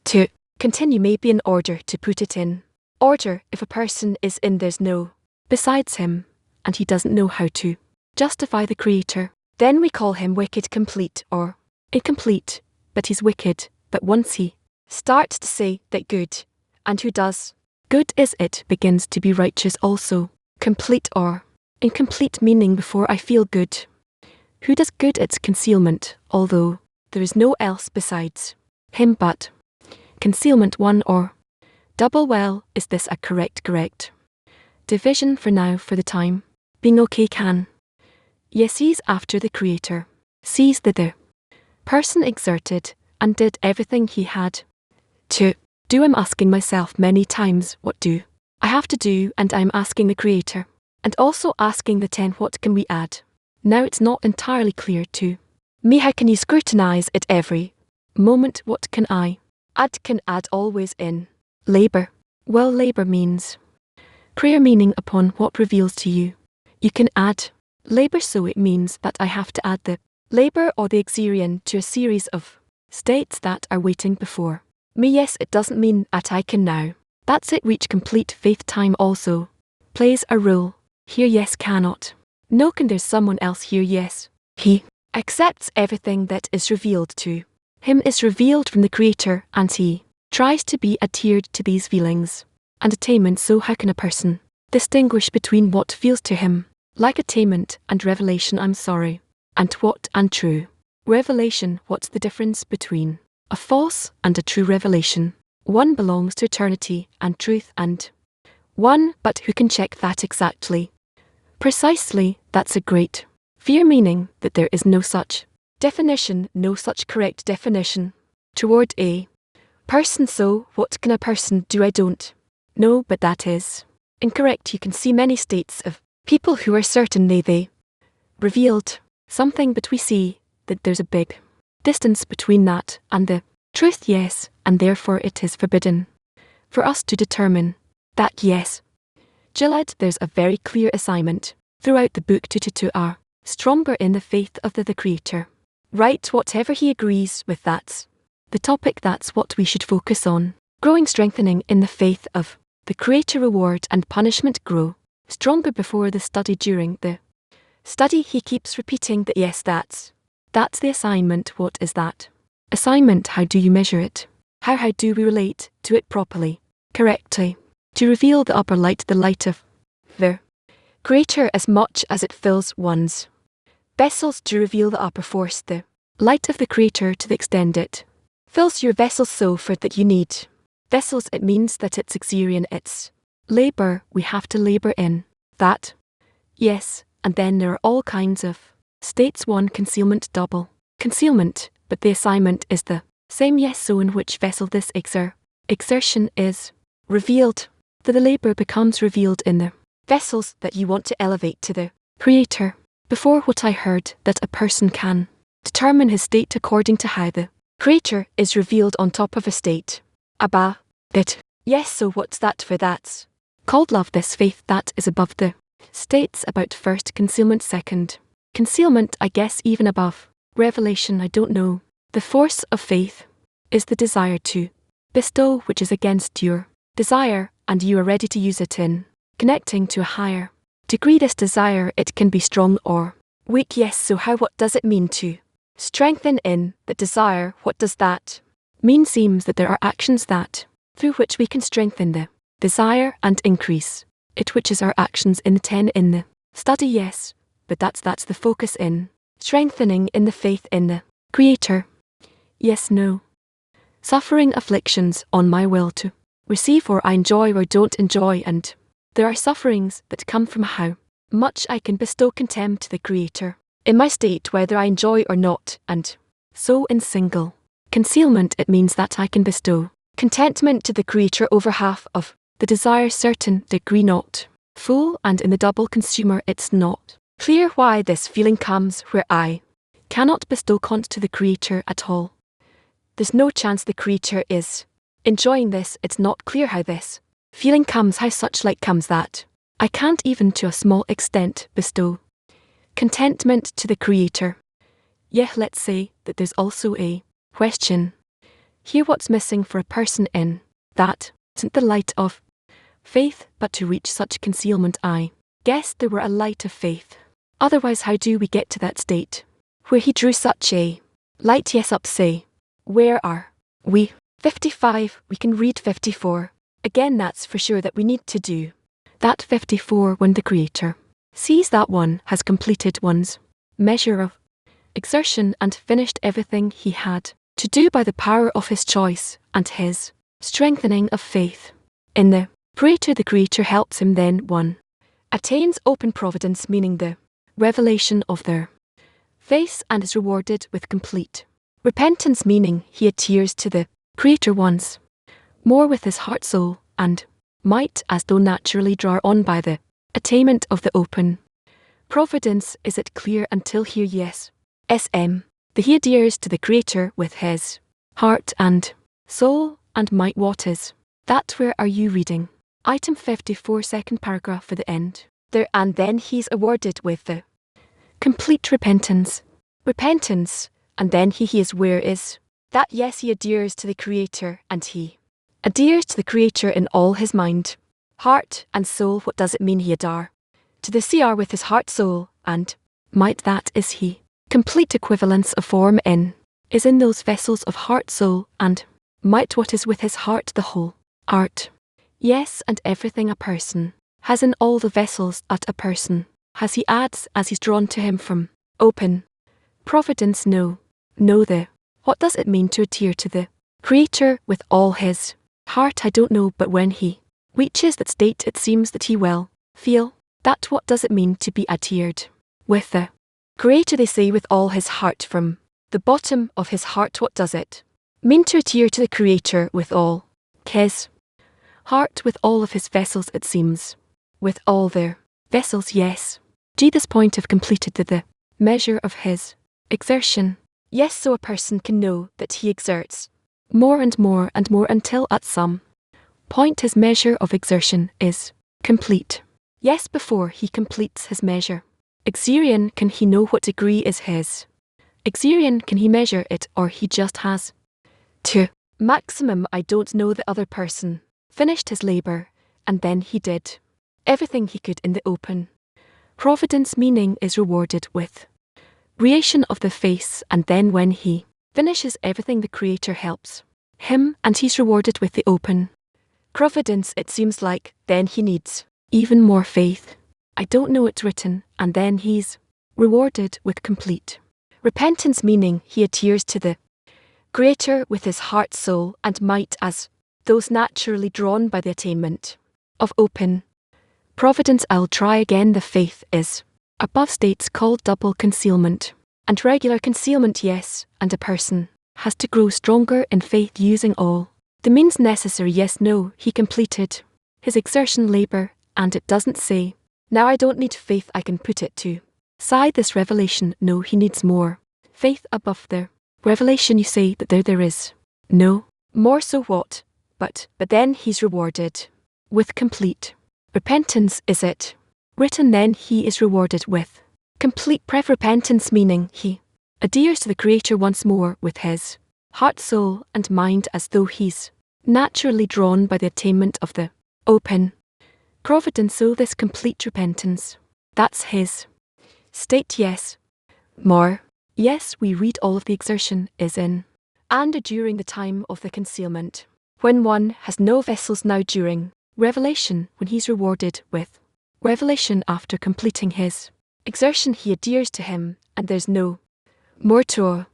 [SPEAKER 1] to continue, maybe in order to put it in order. If a person is in there's no besides him, and he doesn't know how to justify the creator, then we call him wicked, complete or incomplete. But he's wicked. But once he starts to say that good, and who does good is it begins to be righteous also. Complete or incomplete, meaning before I feel good. Who does good? It's concealment, although there is no else besides him but concealment. One or double. Well, is this a correct division for now, for the time being? Okay, can yes, sees after the creator sees that the person exerted and did everything he had to do. I'm asking myself many times, what do I have to do? And I'm asking the creator, and also asking the 10, what can we add? Now it's not entirely clear to me. How can you scrutinize it every moment? What can I add? Can add always in labor. Well, labor means prayer, meaning upon what reveals to you. You can add labor, so it means that I have to add the labor or the exerion to a series of states that are waiting before me. Yes, it doesn't mean that I can now. That's it. Reach complete faith. Time also plays a role here. Yes, cannot. No, can there's someone else here? Yes, he accepts everything that is revealed to him is revealed from the creator, and he tries to be adhered to these feelings and attainment. So how can a person distinguish between what feels to him like attainment and revelation? I'm sorry. And what and true revelation? What's the difference between a false and a true revelation? One belongs to eternity and truth, and one, but who can check that exactly? Precisely, that's a great fear, meaning that there is no such definition, no such correct definition toward a person. So what can a person do? I don't know, but that is incorrect. You can see many states of people who are certain they revealed something, but we see that there's a big distance between that and the truth. Yes, and therefore it is forbidden for us to determine that. Yes, Gillette, there's a very clear assignment throughout the book to are stronger in the faith of the creator. Right, whatever he agrees with, that's the topic, that's what we should focus on. Growing, strengthening in the faith of the creator. Reward and punishment grow stronger before the study. During the study he keeps repeating that. Yes, that's the assignment. What is that assignment? How do you measure it? How do we relate to it properly, correctly? To reveal the upper light, the light of the creator, as much as it fills one's vessels. To reveal the upper force, the light of the creator, to the extent it fills your vessels. So for that you need vessels, it means that it's exerion, it's labor. We have to labor in that. Yes, and then there are all kinds of states. One, concealment, double concealment, but the assignment is the same. Yes, so in which vessel this exertion is revealed, that the labor becomes revealed in the vessels that you want to elevate to the creator. Before, what I heard, that a person can determine his state according to how the creator is revealed on top of a state. Abba, that. Yes, so what's that for? That's called love, this faith that is above the states about first concealment, second concealment, I guess even above revelation. I don't know. The force of faith is the desire to bestow, which is against your desire, and you are ready to use it in connecting to a higher degree. This desire, it can be strong or weak. Yes, so what does it mean to strengthen in the desire? What does that mean? Seems that there are actions that through which we can strengthen the desire and increase it, which is our actions in the 10 in the study. Yes, but that's the focus in strengthening in the faith in the Creator. Yes, no. Suffering afflictions on my will to receive, or I enjoy or don't enjoy, and there are sufferings that come from how much I can bestow contempt to the Creator in my state, whether I enjoy or not, and so in single concealment it means that I can bestow contentment to the Creator over half of the desire, certain degree not full, and in the double consumer it's not clear why this feeling comes, where I cannot bestow cont to the Creator at all. There's no chance the Creator is enjoying this. It's not clear how this feeling comes, how such like comes that I can't even to a small extent bestow contentment to the Creator. Yet let's say that there's also a question here. What's missing for a person in that isn't the light of faith, but to reach such concealment I guess there were a light of faith. Otherwise how do we get to that state where he drew such a light? Yes, up say, where are we? 55, we can read 54. Again, that's for sure that we need to do that 54 when the Creator sees that one has completed one's measure of exertion and finished everything he had to do by the power of his choice and his strengthening of faith in the Creator. The Creator helps him, then one attains open providence, meaning the revelation of their face, and is rewarded with complete repentance, meaning he adheres to the Creator once more with his heart, soul, and might, as though naturally drawn on by the attainment of the open providence. Is it clear until here? Yes. SM. He adheres to the Creator with his heart and soul and might. What is that? Where are you reading? Item 54, second paragraph for the end. There, and then he's awarded with the complete repentance. Repentance, and then he is where is that? Yes, he adheres to the Creator, and he adheres to the Creator in all his mind, heart, and soul. What does it mean? He adhere to the CR with his heart, soul, and might. That is he. Complete equivalence of form in is in those vessels of heart, soul, and might. What is with his heart? The whole art. Yes, and everything a person has in all the vessels at a person has, he adds, as he's drawn to him from open providence. No, the what does it mean to adhere to the Creator with all his heart? I don't know, but when he reaches that state it seems that he will feel that. What does it mean to be adhered with the Creator? They say with all his heart, from the bottom of his heart. What does it mean to adhere to the Creator with all his heart, with all of his vessels? It seems with all their vessels. Yes. G. This point of completed the measure of his exertion. Yes, so a person can know that he exerts more and more and more until at some point his measure of exertion is complete. Yes, before he completes his measure. Exerion, can he know what degree is his exerion? Can he measure it, or he just has to maximum? I don't know. The other person finished his labour, and then he did everything he could in the open providence, meaning is rewarded with creation of the face, and then when he finishes everything the Creator helps him, and he's rewarded with the open providence. It seems like then he needs even more faith. I don't know, it's written, and then he's rewarded with complete repentance, meaning he adheres to the Creator with his heart, soul, and might, as those naturally drawn by the attainment of open providence. I'll try again. The faith is above states called double concealment and regular concealment. Yes, and a person has to grow stronger in faith using all the means necessary. Yes, no, he completed his exertion labour, and it doesn't say, now I don't need faith, I can put it to side this revelation. No, he needs more faith above the revelation. You say that there is no more, so what? But then he's rewarded with complete repentance. Is it written then he is rewarded with complete repentance, meaning he adheres to the Creator once more with his heart, soul, and mind, as though he's naturally drawn by the attainment of the open providence, so this complete repentance, that's his state. Yes, more. Yes, we read all of the exertion is in and during the time of the concealment, when one has no vessels. Now during revelation, when he's rewarded with revelation after completing his exertion, he adheres to him, and there's no more to,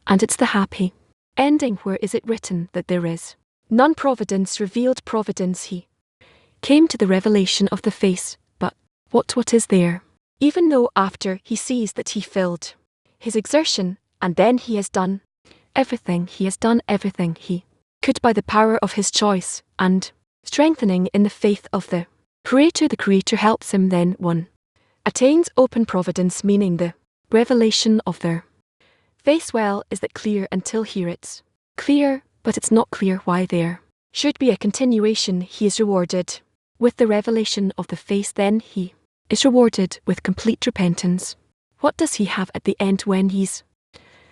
[SPEAKER 1] and it's the happy ending. Where is it written that there is none providence, revealed providence? He came to the revelation of the face, but what is there? Even though after he sees that he filled his exertion, and then he has done everything, he has done everything he could by the power of his choice, and strengthening in the faith of the Creator helps him. Then one attains open providence, meaning the revelation of their face. Well, is that clear until here it's clear, but it's not clear why there should be a continuation. He is rewarded with the revelation of the face, then he is rewarded with complete repentance. What does he have at the end when he's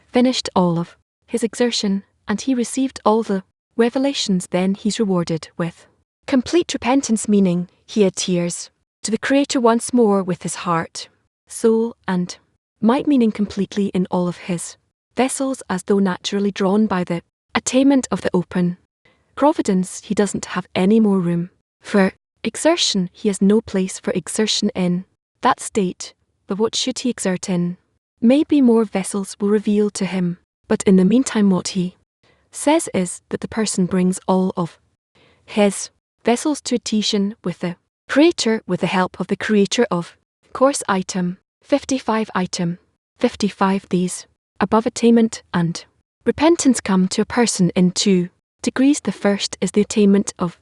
[SPEAKER 1] finished all of his exertion, and he received all the revelations? Then he's rewarded with complete repentance, meaning he adheres to the Creator once more with his heart, soul, and might, meaning completely in all of his vessels, as though naturally drawn by the attainment of the open providence. He doesn't have any more room for exertion. He has no place for exertion in that state, but what should he exert in? Maybe more vessels will reveal to him, but in the meantime what he says is that the person brings all of his vessels to adhesion with the Creator with the help of the Creator of course. Item 55. Item 55. These above attainment and repentance come to a person in 2 degrees. The first is the attainment of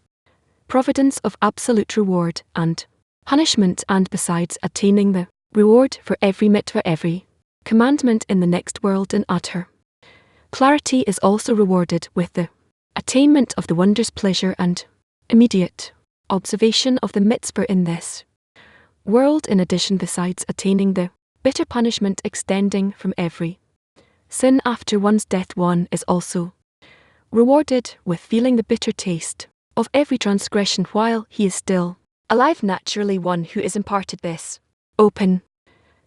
[SPEAKER 1] providence of absolute reward and punishment, and besides attaining the reward for every mitzvah, every commandment in the next world in utter clarity, is also rewarded with the attainment of the wonders, pleasure, and immediate observation of the mitzvah in this world. In addition, besides attaining the bitter punishment extending from every sin after one's death, one is also rewarded with feeling the bitter taste of every transgression while he is still alive. Naturally, one who is imparted this open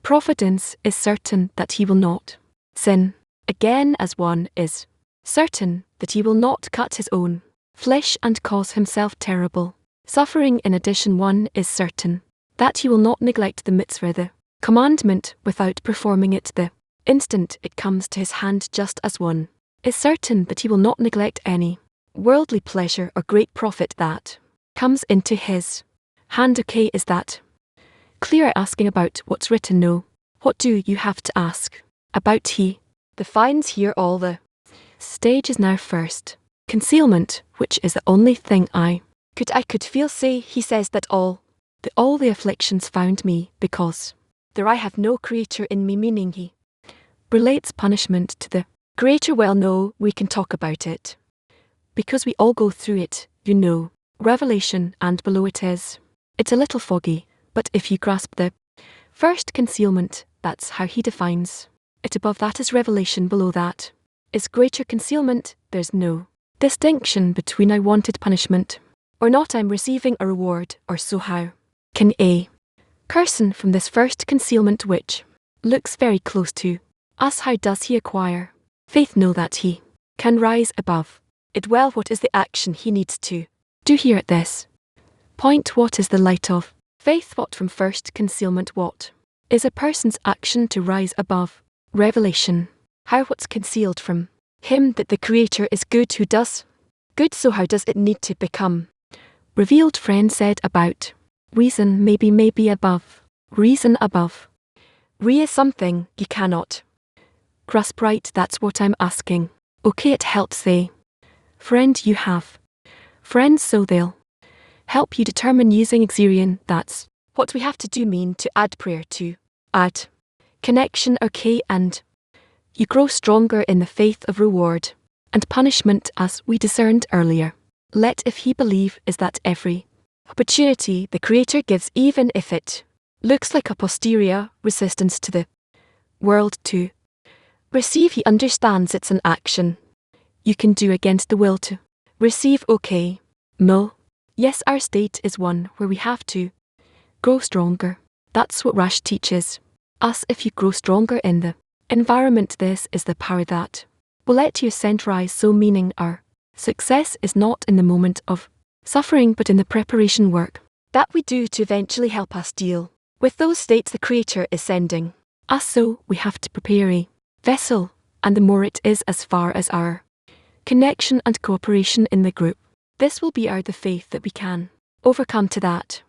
[SPEAKER 1] providence is certain that he will not sin again, as one is certain that he will not cut his own flesh and cause himself terrible suffering. In addition, one is certain that he will not neglect the mitzvah, the commandment, without performing it the instant it comes to his hand, just as one is certain that he will not neglect any worldly pleasure or great profit that comes into his hand. Okay, is that clear? Asking about what's written? No. What do you have to ask about? He defines here all the stages. Now first, concealment, which is the only thing I could feel. Say, he says that all the afflictions found me because there I have no Creator in me, meaning he relates punishment to the Creator. Well, no, we can talk about it because we all go through it, revelation, and below it's a little foggy, but if you grasp the first concealment, that's how he defines it. Above that is revelation, below that is greater concealment. There's no distinction between I wanted punishment or not, I'm receiving a reward or so. How can a person from this first concealment, which looks very close to us, how does he acquire faith? Know that he can rise above it. Well, what is the action he needs to do here at this point? What is the light of faith? What from first concealment? What is a person's action to rise above revelation? How what's concealed from him? That the Creator is good, who does good. So how does it need to become revealed? Friend said about reason, maybe above reason. Above re is something you cannot grasp, right? That's what I'm asking. Okay, it helps. Say, friend, you have friends, so they'll help you determine using exerion. That's what we have to do. Mean to add prayer, to add connection. Okay, and you grow stronger in the faith of reward and punishment, as we discerned earlier. Let if he believe is that every opportunity the Creator gives, even if it looks like a posterior resistance to the world to receive, he understands it's an action you can do against the will to Receive okay. Mo. Yes, our state is one where we have to grow stronger. That's what Rash teaches us. If you grow stronger in the environment, this is the power that will let your scent rise. So meaning our success is not in the moment of suffering but in the preparation work that we do to eventually help us deal with those states the Creator is sending us. So we have to prepare a vessel, and the more it is as far as our connection and cooperation in the group, this will be the faith that we can overcome to that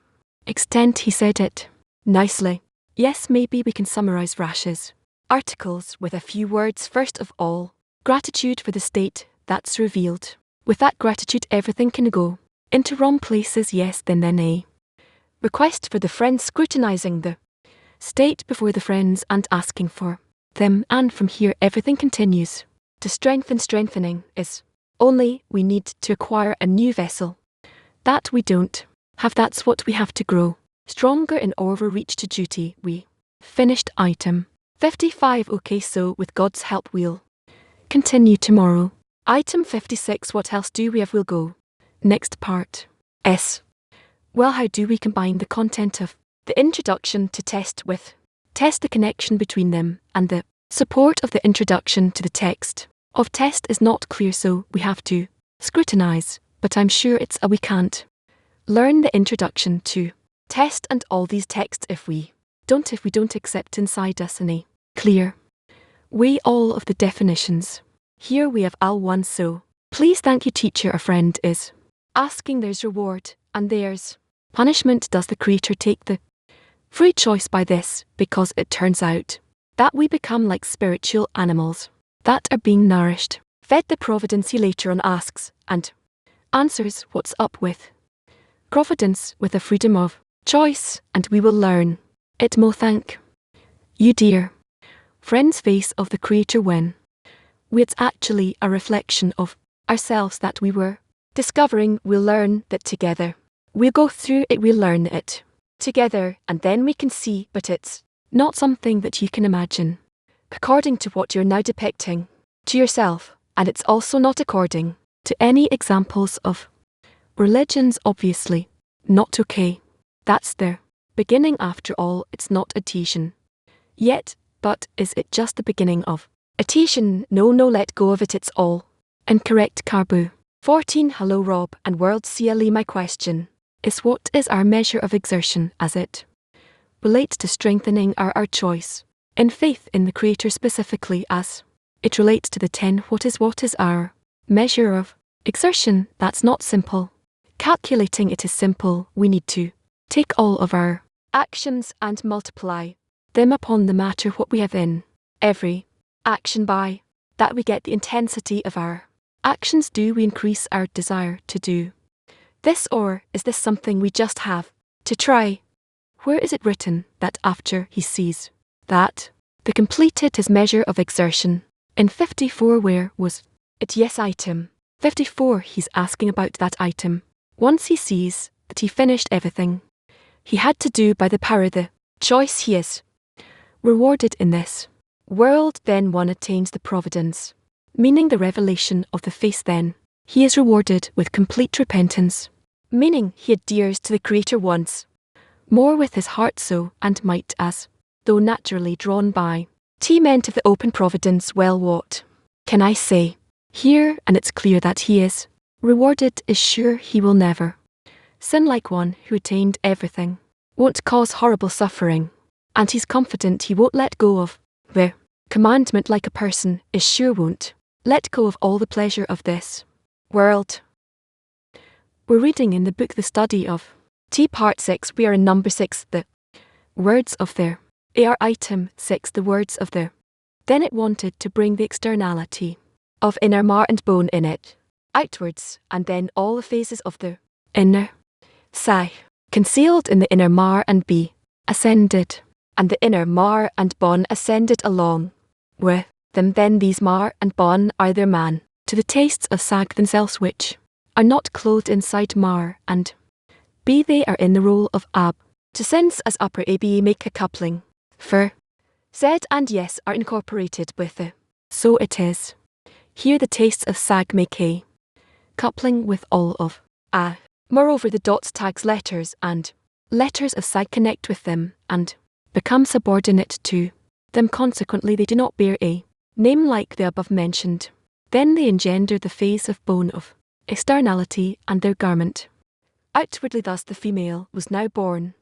[SPEAKER 1] extent. He said it nicely. Yes, maybe we can summarize Rash's articles with a few words. First of all, gratitude for the state that's revealed. With that gratitude, everything can go into wrong places. Yes, then a request for the friends, scrutinizing the state before the friends and asking for them. And from here, everything continues to strengthen. Strengthening is only we need to acquire a new vessel that we don't have. That's what we have to grow stronger in order reach to duty. We finished item 55. Okay, so with God's help we'll continue tomorrow. Item 56. What else do we have? We'll go next part. S. Well, how do we combine the content of the introduction to test with test? The connection between them and the support of the introduction to the text of test is not clear, so we have to scrutinize, but I'm sure it's we can't learn the introduction to test and all these texts if we don't accept inside us in a clear way all of the definitions. Here we have Al1. So please thank you, teacher. A friend is asking, there's reward and there's punishment. Does the Creator take the free choice by this? Because it turns out that we become like spiritual animals that are being nourished, fed the providence. He later on asks and answers, what's up with providence? With a freedom of choice, and we will learn it more. Thank you, dear friends. Face of the Creator when it's actually a reflection of ourselves that we were discovering. We'll learn that together. We'll go through it, we'll learn it together, and then we can see, but it's not something that you can imagine according to what you're now depicting to yourself, and it's also not according to any examples of religions. Obviously not okay. That's their beginning. After all, it's not a teaching yet, but is it just the beginning of a teaching? No, let go of it, it's all incorrect. Carbu 14. Hello Rob and World CLE. My question is, what is our measure of exertion as it relates to strengthening our choice in faith in the Creator, specifically as it relates to the 10? What is our measure of exertion? That's not simple. Calculating it is simple. We need to take all of our actions and multiply them upon the matter what we have in every action. By that we get the intensity of our actions. Do we increase our desire to do this, or is this something we just have to try? Where is it written that after he sees that the completed his measure of exertion? In 54. Where was it? Yes, item 54. He's asking about that item. Once he sees that he finished everything he had to do by the power of the choice, he is rewarded in this world. Then one attains the providence, meaning the revelation of the face. Then he is rewarded with complete repentance, meaning he adheres to the Creator once more with his heart, soul and might, as though naturally drawn by meant of the open providence. Well, what can I say here? And it's clear that he is rewarded, is sure he will never sin like one who attained everything, won't cause horrible suffering, and he's confident he won't let go of the commandment like a person is sure won't let go of all the pleasure of this world. We're reading in the book The Study of T Part 6. We are in number 6, the words of their AR item 6, the words of their. Then it wanted to bring the externality of inner mar and bone in it outwards, and then all the phases of the inner sai concealed in the inner mar and be ascended, and the inner mar and bon ascended along with them. Then these mar and bon are their man to the tastes of sag themselves, which are not clothed inside mar and b. They are in the role of ab to sense as upper aba make a coupling for said and yes are incorporated with the. So it is here the tastes of sag make a coupling with all of a. Moreover, the dots tags letters and letters of SAG connect with them and become subordinate to them. Consequently, they do not bear a name like the above mentioned. Then they engender the phase of bone of externality and their garment. Outwardly thus the female was now born.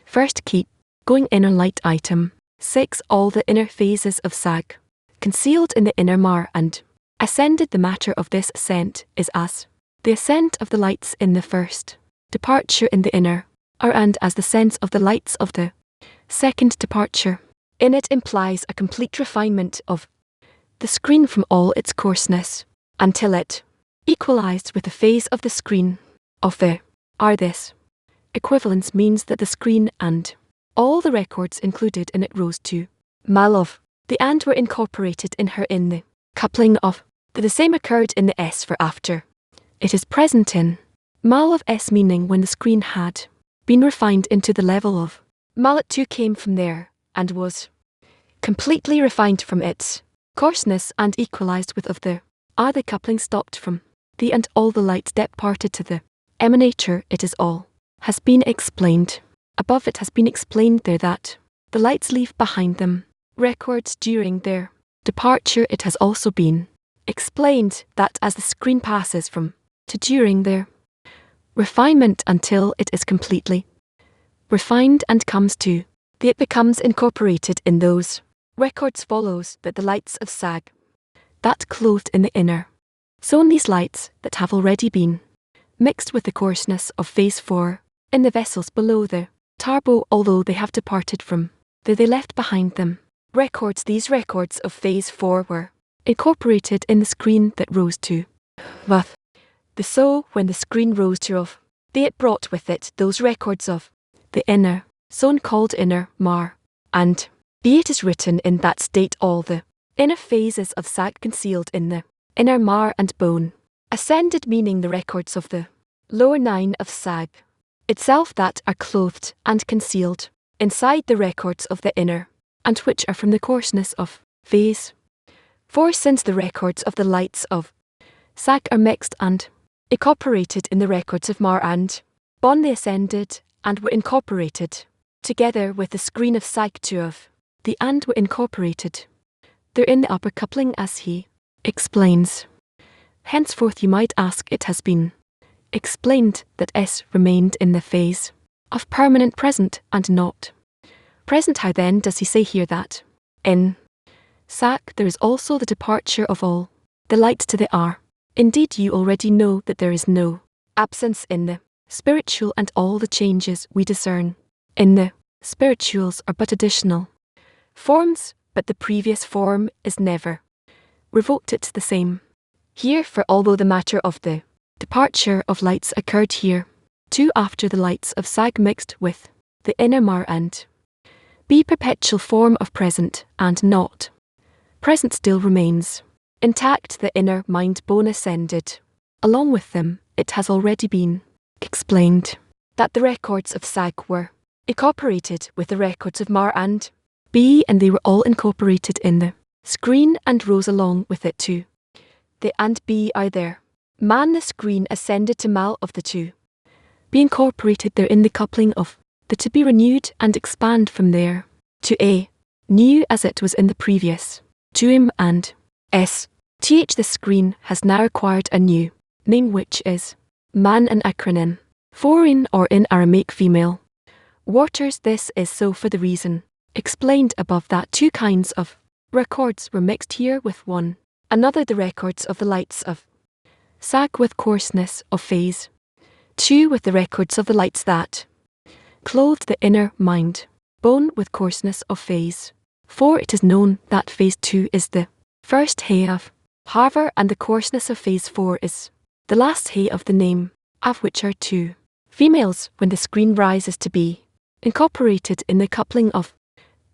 [SPEAKER 1] First keep going inner light item. 6. All the inner phases of SAG concealed in the inner mar and ascended. The matter of this ascent is as the ascent of the lights in the first departure in the inner are, and as the sense of the lights of the second departure in it implies a complete refinement of the screen from all its coarseness, until it equalized with the phase of the screen of the are. This equivalence means that the screen and all the records included in it rose to mal of the and were incorporated in her in the coupling of the same occurred in the S for after. It is present in mal of S, meaning when the screen had been refined into the level of mal, it too came from there and was completely refined from its coarseness and equalized with of the are. The coupling stopped from the and all the lights departed to the emanator. It is all has been explained above. It has been explained there that the lights leave behind them records during their departure. It has also been explained that as the screen passes from to during their refinement until it is completely refined and comes to the it becomes incorporated in those records, follows that the lights of SAG that clothed in the inner zone, these lights that have already been mixed with the coarseness of phase 4 in the vessels below the turbo, although they have departed from the they left behind them records. These records of phase 4 were incorporated in the screen that rose to with the so when the screen rose to of the it brought with it those records of the inner zone called inner mar, and be it is written in that state all the inner phases of SAG concealed in the inner mar and bone ascended, meaning the records of the lower 9 of SAG itself that are clothed and concealed inside the records of the inner, and which are from the coarseness of phase 4, since the records of the lights of SAG are mixed and incorporated in the records of mar and bon. They ascended and were incorporated together with the screen of SAG 2 of the and were incorporated there in the upper coupling, as he explains. Henceforth you might ask, it has been explained that S remained in the phase of permanent present and not present. How then does he say here that in SAG there is also the departure of all the lights to the R? Indeed, you already know that there is no absence in the spiritual, and all the changes we discern in the spirituals are but additional forms, but the previous form is never revoked. It's the same here, for although the matter of the departure of lights occurred here too after the lights of SAG mixed with the inner mar and be perpetual form of present and not present still remains intact, the inner mind bone ascended along with them. It has already been explained that the records of SAG were incorporated with the records of mar and B, and they were all incorporated in the screen and rose along with it too. The and B are there. Man, the screen ascended to mal of the two, be incorporated there in the coupling of the to be renewed and expand from there to A, new as it was in the previous, to him and S. Th, the screen has now acquired a new name, which is man, an acronym for in or in Aramaic female waters. This is so for the reason explained above that two kinds of records were mixed here with one another, the records of the lights of SAG with coarseness of phase 2 with the records of the lights that clothed the inner mind bone with coarseness of phase 4. It is known that phase 2 is the first hay of Harver, and the coarseness of phase 4 is the last hay of the name, of which are two females. When the screen rises to be incorporated in the coupling of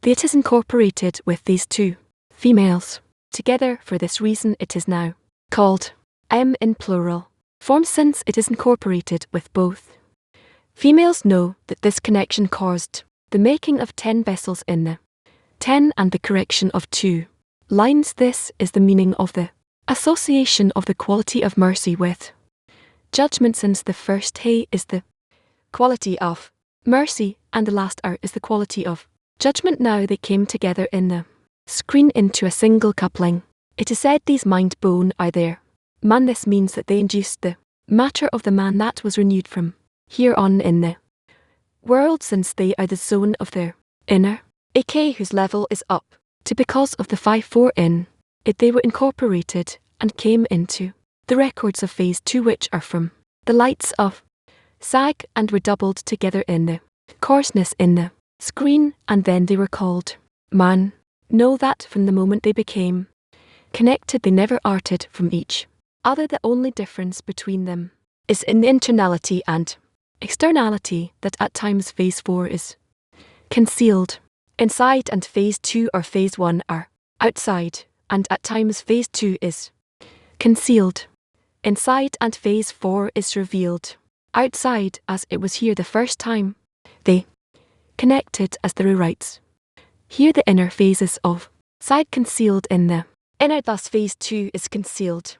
[SPEAKER 1] the, it is incorporated with these two females together. For this reason it is now called M in plural form, since it is incorporated with both females. Know that this connection caused the making of 10 vessels in the 10 and the correction of 2 lines. This is the meaning of the association of the quality of mercy with judgment, since the first he is the quality of mercy and the last are is the quality of judgment. Now they came together in the screen into a single coupling. It is said these mind bone are there. Man, this means that they induced the matter of the man that was renewed from here on in the world, since they are the zone of their inner AK, whose level is up to because of the 5-4 in it they were incorporated and came into the records of phase 2, which are from the lights of sag and were doubled together in the coarseness in the screen, and then they were called man. Know that from the moment they became connected they never parted from each other. The only difference between them is in the internality and externality, that at times phase 4 is concealed inside and phase 2 or phase 1 are outside, and at times phase 2 is concealed inside and phase 4 is revealed outside, as it was here the first time they connected, as the writes here the inner phases of side concealed in the inner, thus phase 2 is concealed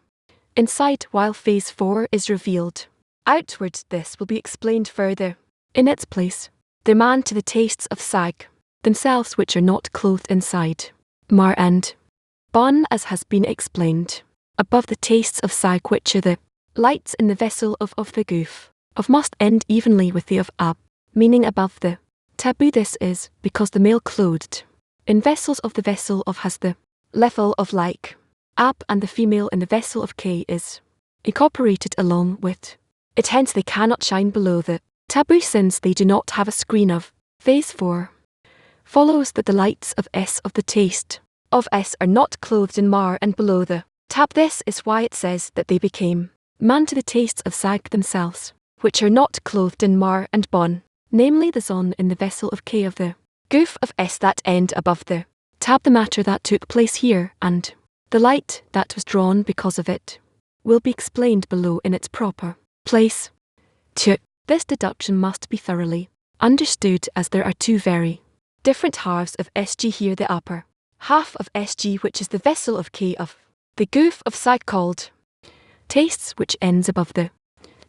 [SPEAKER 1] inside while phase 4 is revealed outward. This will be explained further in its place. The man to the tastes of sag themselves, which are not clothed inside mar and bon, as has been explained above. The tastes of sag, which are the lights in the vessel of the goof of, must end evenly with the of ab, meaning above the taboo. This is because the male clothed in vessels of the vessel of has the level of like ab, and the female in the vessel of K is incorporated along with it, hence they cannot shine below the taboo since they do not have a screen of phase 4. Follows that the lights of S of the taste of S are not clothed in mar and below the tab. This is why it says that they became man to the tastes of sag themselves, which are not clothed in mar and bon, namely the zon in the vessel of K of the goof of S that end above the tab. The matter that took place here and the light that was drawn because of it will be explained below in its proper place. 2. This deduction must be thoroughly understood, as there are two very different halves of SG here. The upper half of SG, which is the vessel of K of the goof of sag called tastes, which ends above the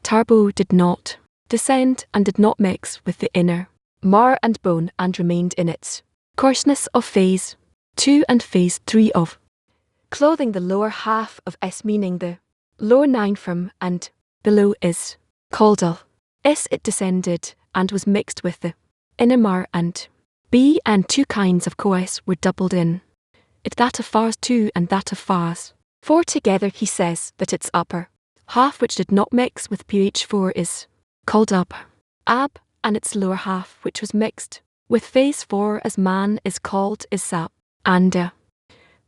[SPEAKER 1] tarbo, did not descend and did not mix with the inner mar and bone, and remained in its coarseness of phase 2 and phase 3 of clothing the lower half of S, meaning the lower 9 from and below is called of S. It descended and was mixed with the inner mar and B, and two kinds of coes were doubled in it, that of phase 2 and that of phase 4 together. He says that its upper half, which did not mix with pH 4, is called up ab, and its lower half, which was mixed with phase 4 as man, is called is sap. And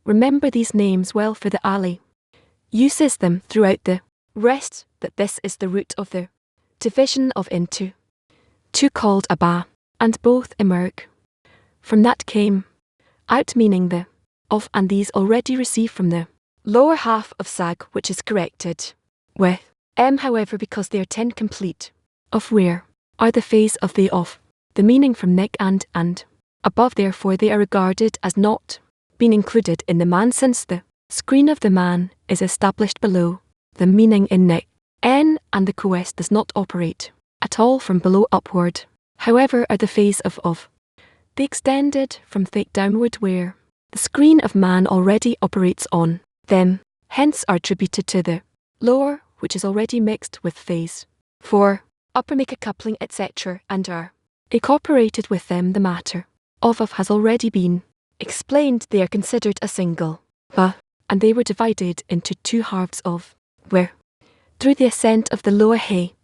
[SPEAKER 1] remember these names well, for the Ali uses them throughout the rest, that this is the root of the division of into two called Abba, and both emerge from that came out, meaning the of, and these already receive from the lower half of sag, which is corrected with M, however, because they are 10 complete of where are the phase of the of, the meaning from neck and above. Therefore they are regarded as not being included in the man, since the screen of the man is established below the meaning in neck N, and the coes does not operate at all from below upward. However are the phase of the extended from thick downward, where the screen of man already operates on them, hence are attributed to the lower, which is already mixed with phase 4 upper, make a coupling etc., and are incorporated with them. The matter of has already been explained. They are considered a single ba, and they were divided into two halves of where through the ascent of the lower he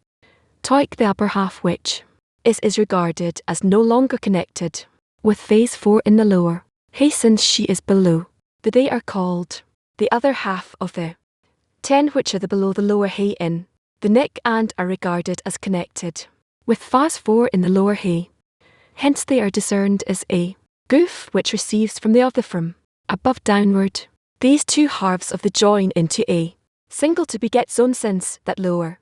[SPEAKER 1] toik, the upper half, which is regarded as no longer connected with phase 4 in the lower he, since she is below the they are called the other half of the 10, which are the below the lower he in the neck, and are regarded as connected with phase 4 in the lower he. Hence they are discerned as a goof, which receives from the other from above downward. These two halves of the join into a single to beget zone, since that lower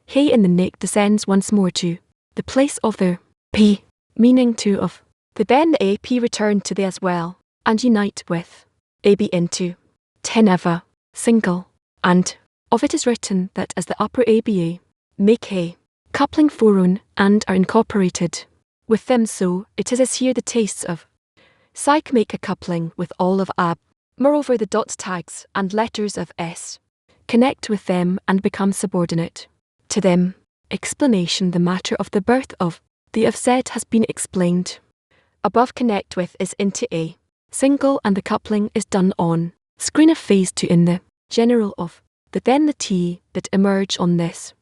[SPEAKER 1] he in the neck descends once more to the place of the P, meaning two of the then the AP return to the as well, and unite with AB into 10 ever single, and Of it is written that as the upper ABA make a coupling foron and are incorporated with them, so it is as here the tastes of psych make a coupling with all of ab. Moreover, the dot tags and letters of S connect with them and become subordinate to them. Explanation: the matter of the birth of the of Z has been explained. Above connect with is into a single and the coupling is done on screen of phase 2 in the general of the then the T that emerge on this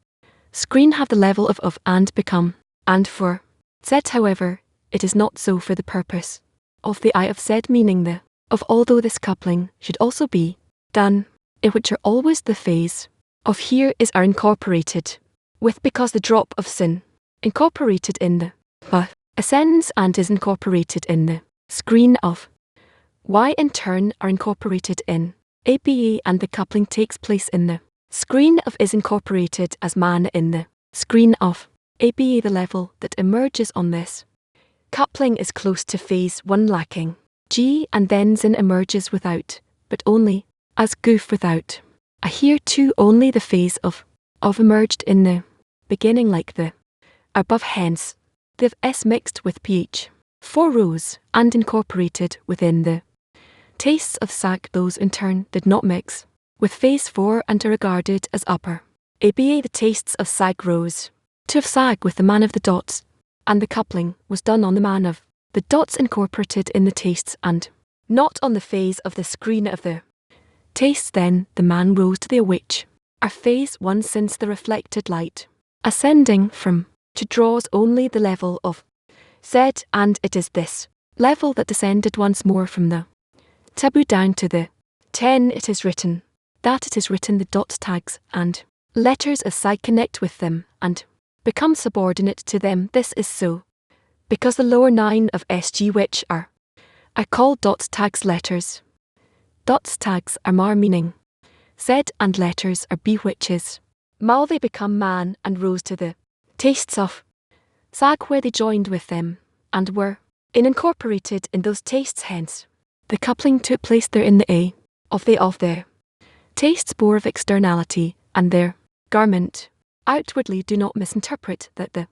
[SPEAKER 1] screen have the level of and become and for Z. However, it is not so for the purpose of the I of Z, meaning the of, although this coupling should also be done, in which are always the phase of here is are incorporated with, because the drop of sin incorporated in the ascends and is incorporated in the screen of Y in turn are incorporated in ABA, and the coupling takes place in the screen of is incorporated as man in the screen of ABA. The level that emerges on this coupling is close to phase 1 lacking G, and then Zin emerges without, but only as goof without. Here too only the phase of emerged in the beginning like the above, hence the S mixed with pH 4 rows and incorporated within the tastes of Sag. Those in turn did not mix with phase 4 and are regarded as upper ABA. The tastes of Sag rose to of Sag with the man of the dots, and the coupling was done on the man of the dots incorporated in the tastes and not on the phase of the screen of the tastes. Then the man rose to the which are phase 1, since the reflected light ascending from to draws only the level of Z, and it is this level that descended once more from the taboo down to the 10. It is written the dot tags and letters of Psi connect with them and become subordinate to them. This is so because the lower 9 of SG, which are called dot tags letters. Dots tags are mar, meaning Z, and letters are B, which is mal. They become man and rose to the tastes of Sag, where they joined with them and were incorporated in those tastes. Hence the coupling took place there in the A of the tastes bore of externality and their garment. Outwardly do not misinterpret that the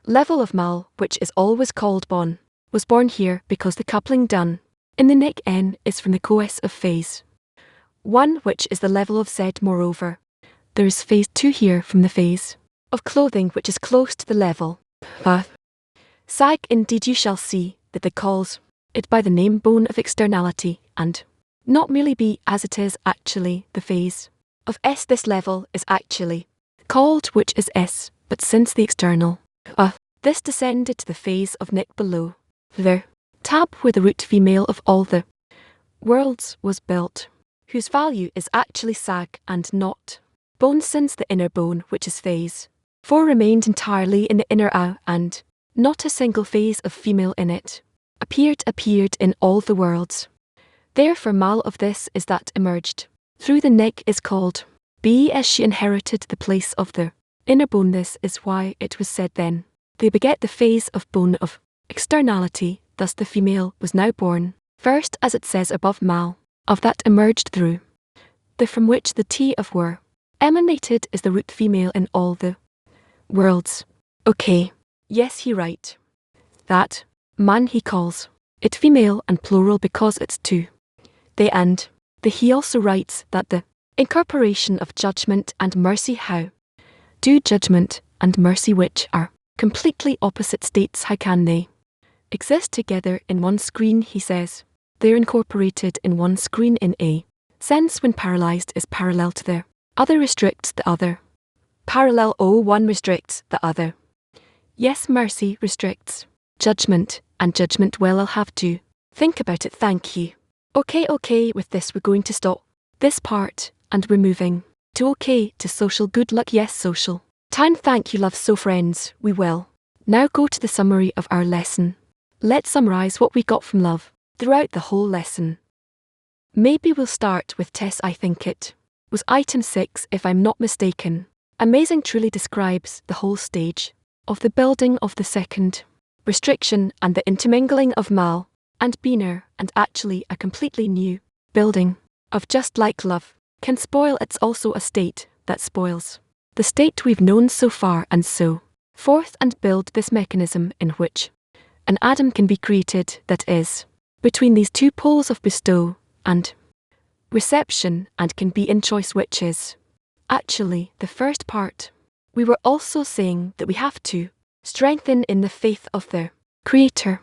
[SPEAKER 1] level of mal, which is always called bon, was born here because the coupling done in the neck N is from the coes of phase 1, which is the level of Z. Moreover, there is phase 2 here from the phase of clothing, which is close to the level of Sag. Indeed, you shall see that they calls it by the name bone of externality, and not merely be as it is actually the phase of S. This level is actually called which is S, but since the external this descended to the phase of neck below the tab, where the root female of all the worlds was built, whose value is actually Sag and not bone, since the inner bone, which is phase 4, remained entirely in the inner A, and not a single phase of female in it appeared in all the worlds. Therefore mal of this is that emerged through the neck is called B, as she inherited the place of the inner bone. This is why it was said then they beget the phase of bone of externality. Thus the female was now born first, as it says above, mal of that emerged through the from which the T of were emanated is the root female in all the worlds. Okay, yes, he right. That man he calls it female and plural because it's two. They and the he also writes that the incorporation of judgment and mercy, how do judgment and mercy, which are completely opposite states, how can they exist together in one screen? He says they're incorporated in one screen in a sense when paralyzed is parallel to their other restricts the other. Parallel one restricts the other. Yes, mercy restricts judgment, and judgment, well, I'll have to think about it, thank you. Okay, with this we're going to stop this part, and we're moving to social. Good luck. Yes, social time. Thank you, love. So friends, we will now go to the summary of our lesson. Let's summarize what we got from love throughout the whole lesson. Maybe we'll start with Tess. I think it was item 6 if I'm not mistaken. Amazing truly describes the whole stage of the building of the second restriction and the intermingling of mal and biner, and actually a completely new building of just like love can spoil. It's also a state that spoils the state we've known so far, and so forth, and build this mechanism in which an Adam can be created that is between these two poles of bestow and reception, and can be in choice, which is actually the first part. We were also saying that we have to strengthen in the faith of the Creator.